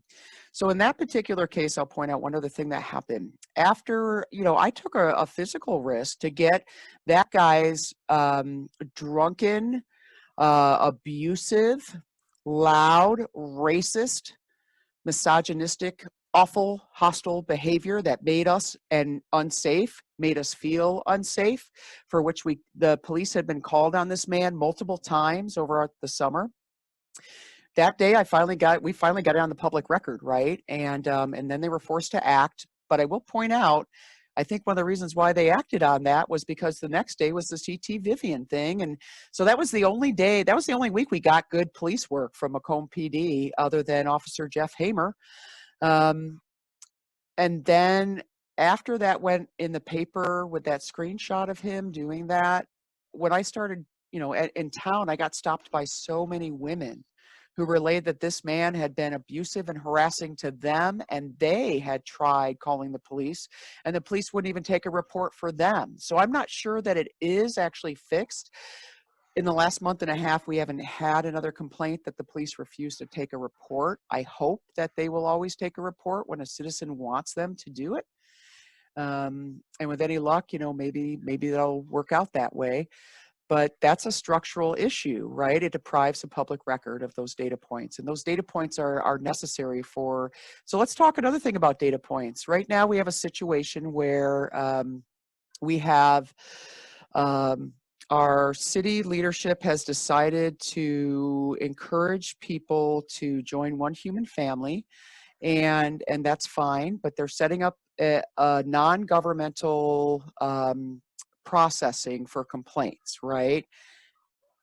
So in that particular case, I'll point out one other thing that happened. After, you know, I took a physical risk to get that guy's drunken, abusive, loud, racist, misogynistic, awful, hostile behavior that made us made us feel unsafe, for which the police had been called on this man multiple times over the summer. That day, we finally got it on the public record, right? And then they were forced to act. But I will point out, I think one of the reasons why they acted on that was because the next day was the CT Vivian thing. And so that was the only week we got good police work from Macomb P.D. other than Officer Jeff Hamer. And then after that went in the paper with that screenshot of him doing that, when I started, you know, in town, I got stopped by so many women who relayed that this man had been abusive and harassing to them, and they had tried calling the police, and the police wouldn't even take a report for them. So I'm not sure that it is actually fixed, In the last month and a half, we haven't had another complaint that the police refuse to take a report. I hope that they will always take a report when a citizen wants them to do it. And with any luck, you know, maybe they'll work out that way. But that's a structural issue, right? It deprives the public record of those data points. And those data points are necessary for, so let's talk another thing about data points. Right now we have a situation where we have, our city leadership has decided to encourage people to join One Human Family, and that's fine, but they're setting up a non-governmental processing for complaints, right?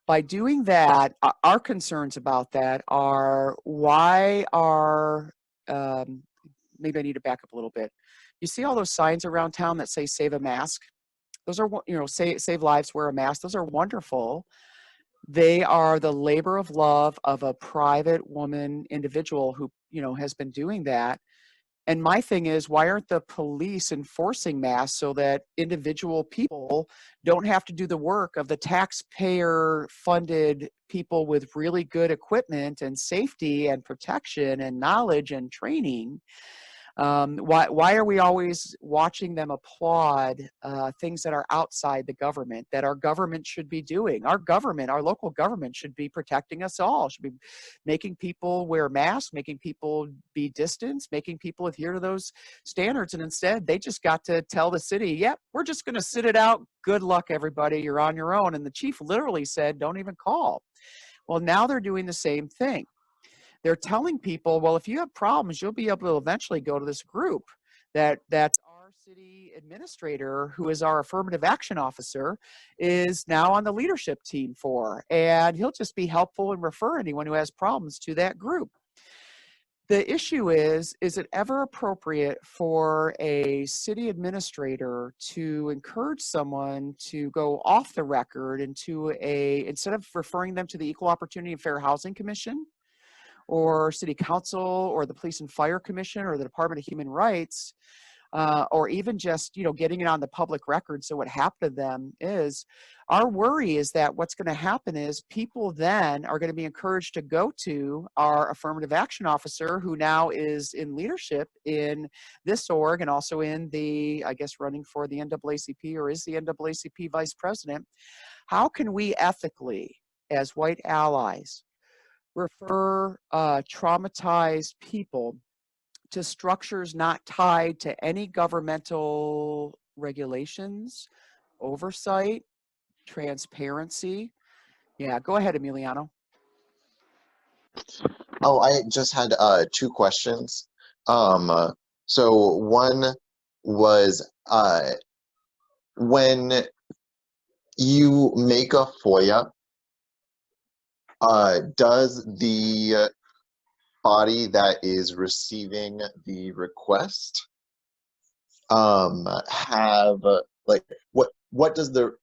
By doing that, our concerns about that are why are, maybe I need to back up a little bit. You see all those signs around town that say save a mask? Those are, you know, save lives, wear a mask. Those are wonderful. They are the labor of love of a private woman individual who, you know, has been doing that. And my thing is, why aren't the police enforcing masks so that individual people don't have to do the work of the taxpayer-funded people with really good equipment and safety and protection and knowledge and training? Why are we always watching them applaud things that are outside the government, that our government should be doing? Our government, our local government should be protecting us all, should be making people wear masks, making people be distanced, making people adhere to those standards. And instead, they just got to tell the city, yep, we're just going to sit it out. Good luck, everybody. You're on your own. And the chief literally said, don't even call. Well, now they're doing the same thing. They're telling people, well, if you have problems, you'll be able to eventually go to this group that our city administrator, who is our affirmative action officer, is now on the leadership team for, and he'll just be helpful and refer anyone who has problems to that group. The issue is it ever appropriate for a city administrator to encourage someone to go off the record into instead of referring them to the Equal Opportunity and Fair Housing Commission, or city council, or the police and fire commission, or the Department of Human Rights, or even just, you know, getting it on the public record? So what happened to them is, our worry is that what's going to happen is people then are going to be encouraged to go to our affirmative action officer, who now is in leadership in this org and also in the, I guess, running for the NAACP, or is the NAACP vice president. How can we ethically, as white allies, refer traumatized people to structures not tied to any governmental regulations, oversight, transparency? Yeah, go ahead, Emiliano. Oh, I just had two questions. So one was, when you make a FOIA, does the body that is receiving the request have like what does the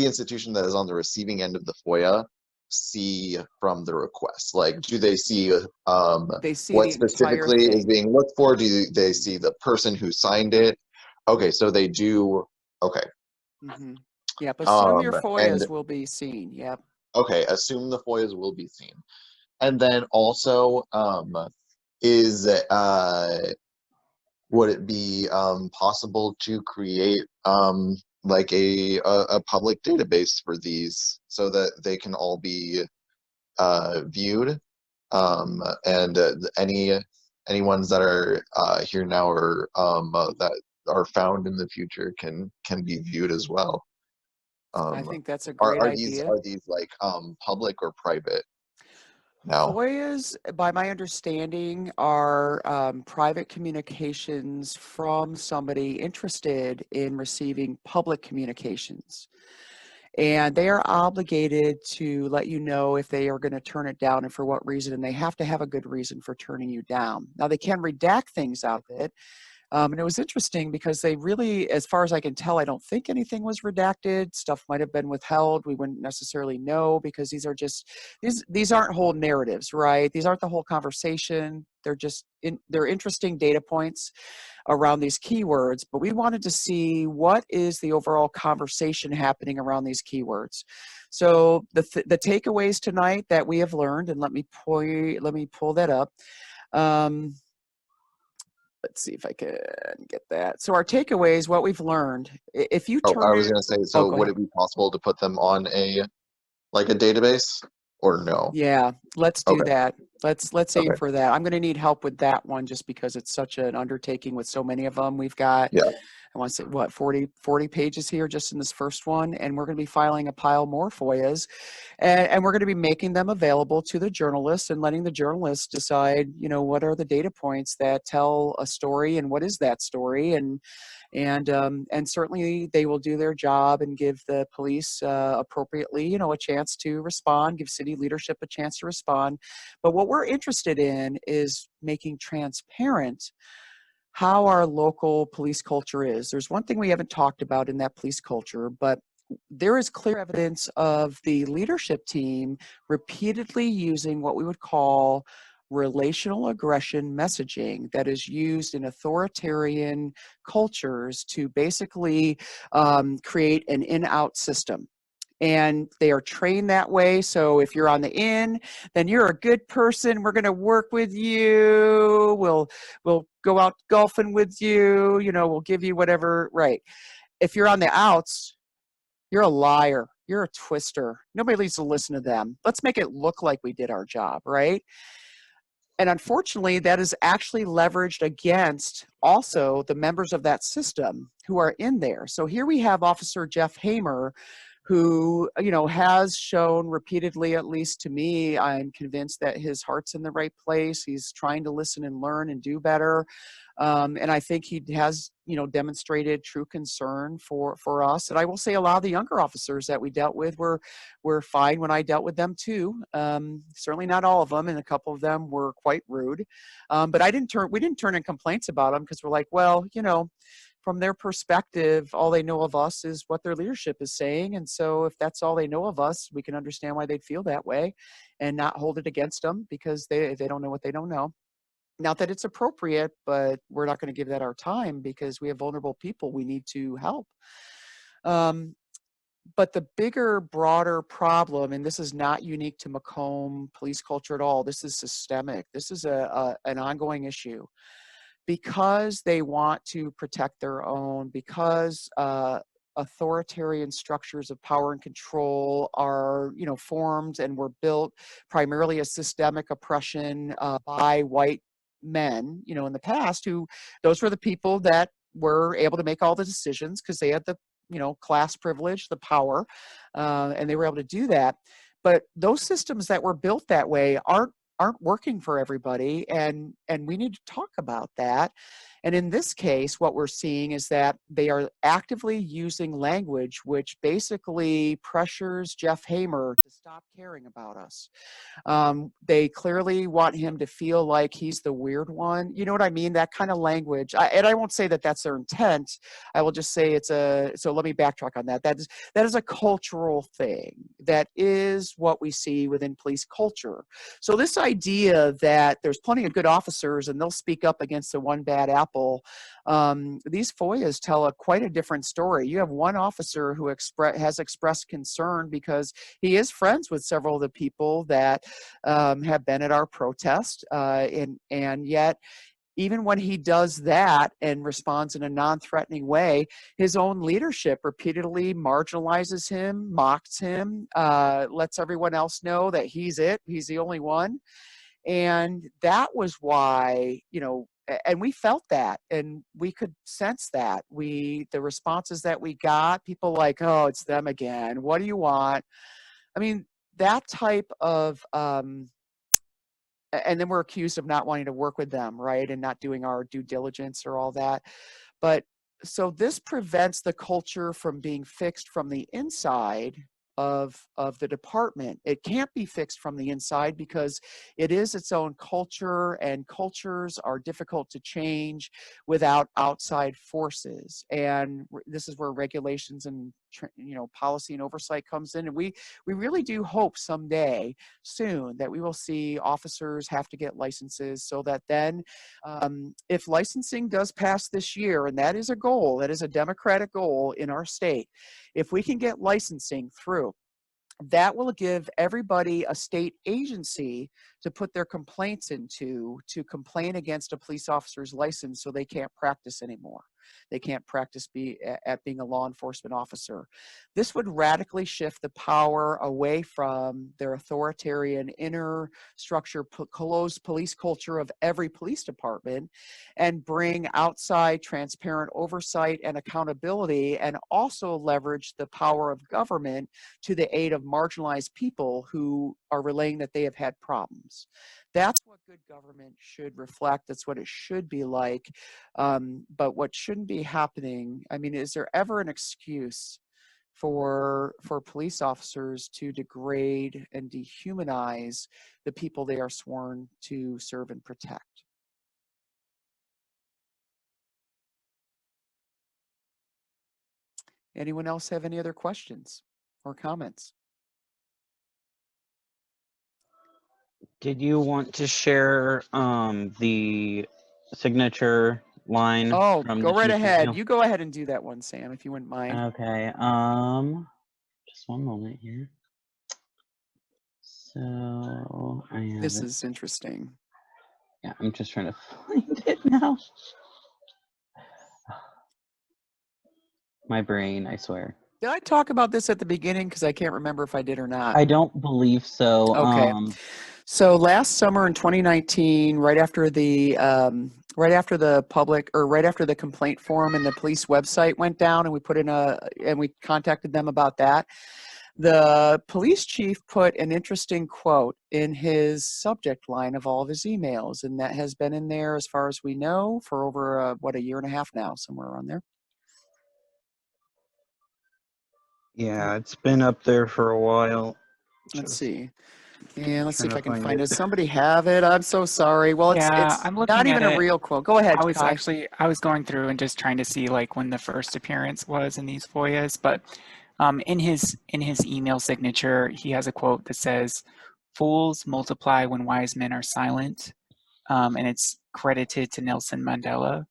institution that is on the receiving end of the FOIA see from the request? Like, do they see what specifically is being looked for? Do they see the person who signed it? Okay, so they do. Okay. Mm-hmm. Yep. Assume your FOIAs will be seen. Yep. Okay. Assume the FOIAs will be seen. And then also, would it be possible to create like a public database for these so that they can all be viewed, and any ones that are here now or that are found in the future can be viewed as well? I think that's a great idea. Are these like public or private now? FOIAs, by my understanding, are private communications from somebody interested in receiving public communications. And they are obligated to let you know if they are going to turn it down and for what reason, and they have to have a good reason for turning you down. Now, they can redact things out of it, And it was interesting because they really, as far as I can tell, I don't think anything was redacted. Stuff might have been withheld. We wouldn't necessarily know because these are just, these aren't whole narratives, right? These aren't the whole conversation. They're just, they're interesting data points around these keywords, but we wanted to see what is the overall conversation happening around these keywords. So the takeaways tonight that we have learned, and let me pull that up. Let's see if I can get that. So our takeaways, what we've learned, if you Oh, turn I was going to say, so go would ahead. it be possible to put them on a database or no? Yeah, let's do Okay. that. Let's aim Okay. for that. I'm going to need help with that one just because it's such an undertaking with so many of them. We've got, Yeah. I want to say, what, 40 pages here just in this first one, and we're going to be filing a pile more FOIAs, and we're going to be making them available to the journalists and letting the journalists decide, you know, what are the data points that tell a story and what is that story, and certainly they will do their job and give the police appropriately, you know, a chance to respond, give city leadership a chance to respond. But what we're interested in is making transparent how our local police culture is. There's one thing we haven't talked about in that police culture, but there is clear evidence of the leadership team repeatedly using what we would call relational aggression messaging that is used in authoritarian cultures to basically create an in-out system. And they are trained that way. So if you're on the in, then you're a good person. We're going to work with you. We'll go out golfing with you. You know, we'll give you whatever. Right. If you're on the outs, you're a liar. You're a twister. Nobody needs to listen to them. Let's make it look like we did our job, right? And unfortunately, that is actually leveraged against also the members of that system who are in there. So here we have Officer Jeff Hamer, who, you know, has shown repeatedly, at least to me, I'm convinced that his heart's in the right place. He's trying to listen and learn and do better. And I think he has, you know, demonstrated true concern for us. And I will say a lot of the younger officers that we dealt with were fine when I dealt with them too. Certainly not all of them, and a couple of them were quite rude. But we didn't turn in complaints about them because we're like, well, you know, from their perspective, all they know of us is what their leadership is saying. And so if that's all they know of us, we can understand why they'd feel that way and not hold it against them because they don't know what they don't know. Not that it's appropriate, but we're not going to give that our time because we have vulnerable people we need to help. But the bigger, broader problem, and this is not unique to Macomb police culture at all, this is systemic. This is an ongoing issue. Because they want to protect their own, because authoritarian structures of power and control are, you know, formed and were built primarily as systemic oppression by white men, you know, in the past, who those were the people that were able to make all the decisions because they had the, you know, class privilege, the power, and they were able to do that. But those systems that were built that way aren't working for everybody, and we need to talk about that. And in this case, what we're seeing is that they are actively using language which basically pressures Jeff Hamer to stop caring about us. They clearly want him to feel like he's the weird one. You know what I mean? That kind of language. And I won't say that that's their intent. I will just say so let me backtrack on that. That is a cultural thing. That is what we see within police culture. So this idea that there's plenty of good officers and they'll speak up against the one bad apple, these FOIAs tell quite a different story. You have one officer who has expressed concern because he is friends with several of the people that have been at our protest, and yet even when he does that and responds in a non-threatening way, his own leadership repeatedly marginalizes him, mocks him, lets everyone else know that he's the only one. And that was why, you know, and we felt that and we could sense that. The responses that we got, people like, oh, it's them again. What do you want? I mean, that type of, and then we're accused of not wanting to work with them, right? And not doing our due diligence or all that. But so this prevents the culture from being fixed from the inside of the department. It can't be fixed from the inside because it is its own culture, and cultures are difficult to change without outside forces. And this is where regulations and policy and oversight comes in. And we really do hope someday soon that we will see officers have to get licenses, so that then if licensing does pass this year, and that is a goal, that is a Democratic goal in our state, if we can get licensing through, that will give everybody a state agency to put their complaints into, to complain against a police officer's license, so they can't practice anymore. They can't practice at being a law enforcement officer. This would radically shift the power away from their authoritarian inner structure, closed police culture of every police department, and bring outside transparent oversight and accountability, and also leverage the power of government to the aid of marginalized people who are relaying that they have had problems. That's what good government should reflect. That's what it should be like. But what shouldn't be happening, I mean, is there ever an excuse for police officers to degrade and dehumanize the people they are sworn to serve and protect? Anyone else have any other questions or comments? Did you want to share the signature line? Oh, from go the right chief ahead. email? You go ahead and do that one, Sam, if you wouldn't mind. Okay. Just one moment here. So I have This it. is interesting. Yeah, I'm just trying to find it now. My brain, I swear. Did I talk about this at the beginning? Because I can't remember if I did or not. I don't believe so. Okay. So last summer in 2019, right after the complaint form and the police website went down, and we contacted them about that, the police chief put an interesting quote in his subject line of all of his emails, and that has been in there, as far as we know, for over a year and a half now, somewhere around there. Yeah, it's been up there for a while. Let's Just see. Yeah, let's see if trying I to can find find it. it. Somebody have it? I'm so sorry. Well, Yeah, it's I'm not looking even at a it. real quote. Go ahead, I was Kai. going through and just trying to see like when the first appearance was in these FOIAs, but in his email signature, he has a quote that says, "Fools multiply when wise men are silent," and it's credited to Nelson Mandela.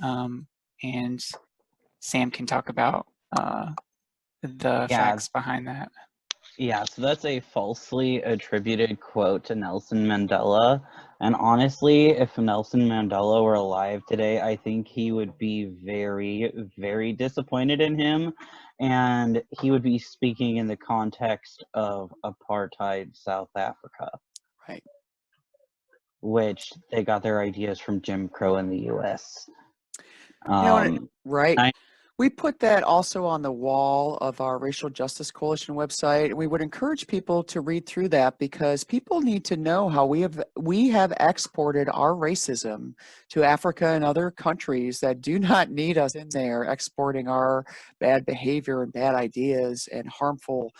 And Sam can talk about the Yeah. facts behind that. Yeah, so that's a falsely attributed quote to Nelson Mandela. And honestly, if Nelson Mandela were alive today, I think he would be very, very disappointed in him. And he would be speaking in the context of apartheid South Africa. Right. Which they got their ideas from Jim Crow in the US. Right. We put that also on the wall of our Racial Justice Coalition website, and we would encourage people to read through that, because people need to know how we have exported our racism to Africa and other countries that do not need us in there, exporting our bad behavior and bad ideas and harmful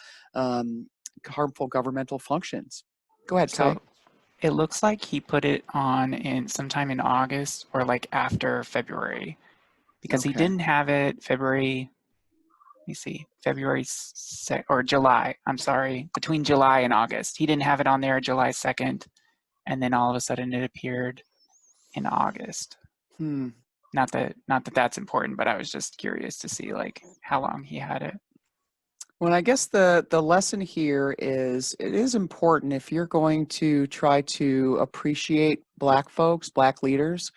governmental functions. Go ahead, Kai. So it looks like he put it on sometime in August or like after February, because he Okay. didn't have it February or July. I'm sorry, between July and August. He didn't have it on there July 2nd, and then all of a sudden it appeared in August. Not that that's important, but I was just curious to see like how long he had it. Well, I guess the lesson here is, it is important, if you're going to try to appreciate Black folks, Black leaders,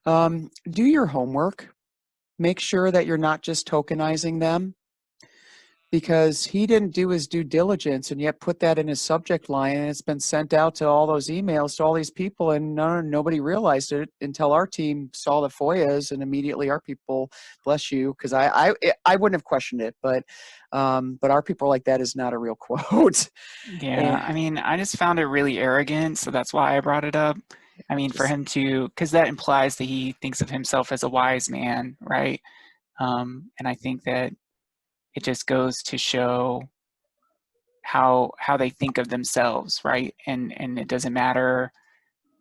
do your homework. Make sure that you're not just tokenizing them, because he didn't do his due diligence and yet put that in his subject line, and it's been sent out to all those emails to all these people, and nobody realized it until our team saw the FOIAs, and immediately our people, bless you, because I wouldn't have questioned it, but our people are like, that is not a real quote. Yeah, I mean, I just found it really arrogant, so that's why I brought it up. I mean, for him to, because that implies that he thinks of himself as a wise man, right? And I think that it just goes to show how they think of themselves, right? And it doesn't matter,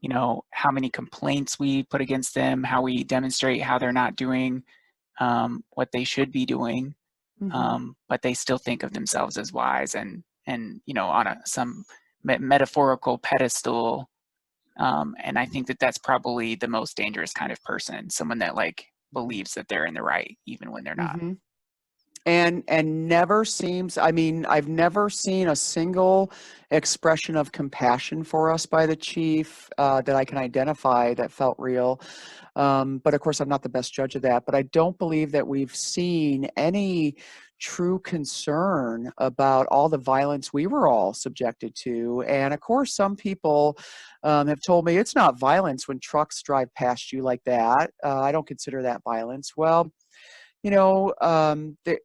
you know, how many complaints we put against them, how we demonstrate how they're not doing what they should be doing, but they still think of themselves as wise and you know, on some metaphorical pedestal. And I think that that's probably the most dangerous kind of person, someone that like believes that they're in the right even when they're not. And never seems, I mean, I've never seen a single expression of compassion for us by the chief that I can identify that felt real. But of course, I'm not the best judge of that. But I don't believe that we've seen any true concern about all the violence we were all subjected to. And of course, some people have told me it's not violence when trucks drive past you like that. I don't consider that violence. Well, you know,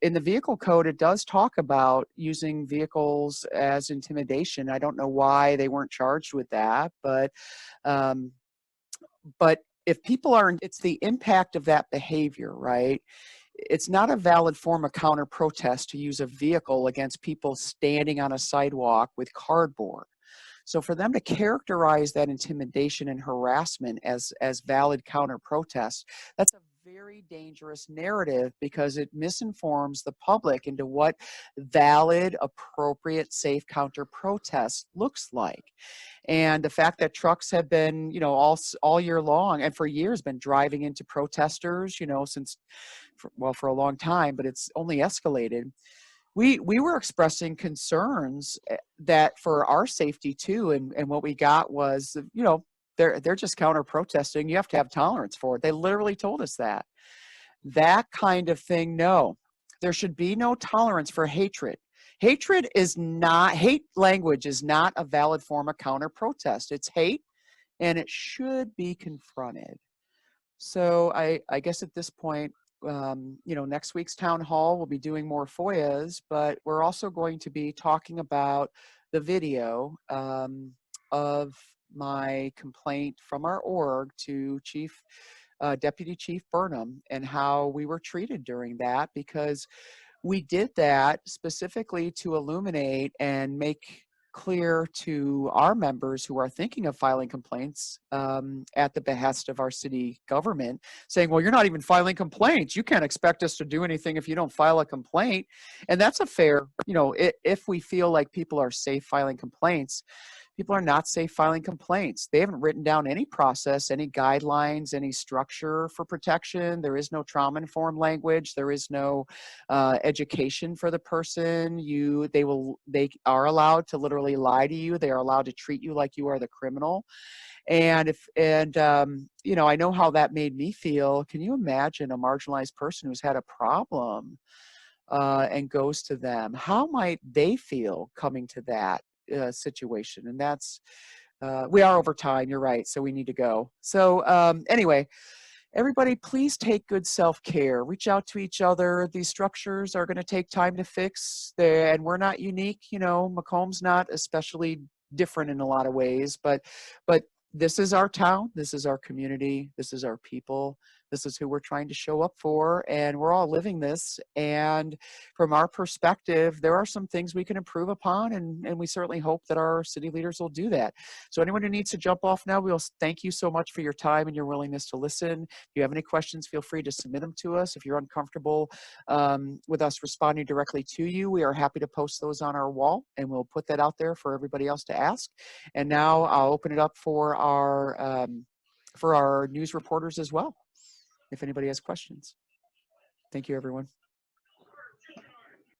in the vehicle code, it does talk about using vehicles as intimidation. I don't know why they weren't charged with that, but if people aren't, it's the impact of that behavior, right? It's not a valid form of counter protest to use a vehicle against people standing on a sidewalk with cardboard. So for them to characterize that intimidation and harassment as valid counter protest, that's a very dangerous narrative because it misinforms the public into what valid, appropriate, safe counter protest looks like. And the fact that trucks have been, you know, all year long and for years been driving into protesters, you know, since, for a long time, but it's only escalated. We were expressing concerns that for our safety too, and what we got was, you know, they're just counter protesting. You have to have tolerance for it. They literally told us that. That kind of thing, no. There should be no tolerance for hatred. Hatred is not, hate language is not a valid form of counter protest. It's hate, and it should be confronted. So I guess at this point, you know, next week's town hall, we'll be doing more FOIAs, but we're also going to be talking about the video of my complaint from our org to Deputy Chief Burnham and how we were treated during that, because we did that specifically to illuminate and make clear to our members who are thinking of filing complaints at the behest of our city government, saying, well, you're not even filing complaints. You can't expect us to do anything if you don't file a complaint. And that's a fair, you know, if we feel like people are safe filing complaints, people are not safe filing complaints. They haven't written down any process, any guidelines, any structure for protection. There is no trauma-informed language. There is no education for the person. They are allowed to literally lie to you. They are allowed to treat you like you are the criminal. And you know, I know how that made me feel. Can you imagine a marginalized person who's had a problem and goes to them? How might they feel coming to that situation? And that's, we are over time, you're right, so we need to go. So anyway, everybody, please take good self-care. Reach out to each other. These structures are going to take time to fix, and we're not unique. You know, Macomb's not especially different in a lot of ways, but this is our town, this is our community, this is our people, this is who we're trying to show up for, and we're all living this. And from our perspective, there are some things we can improve upon, and we certainly hope that our city leaders will do that. So anyone who needs to jump off now, we'll thank you so much for your time and your willingness to listen. If you have any questions, feel free to submit them to us. If you're uncomfortable with us responding directly to you, we are happy to post those on our wall, and we'll put that out there for everybody else to ask. And now I'll open it up for our news reporters as well, if anybody has questions. Thank you, everyone.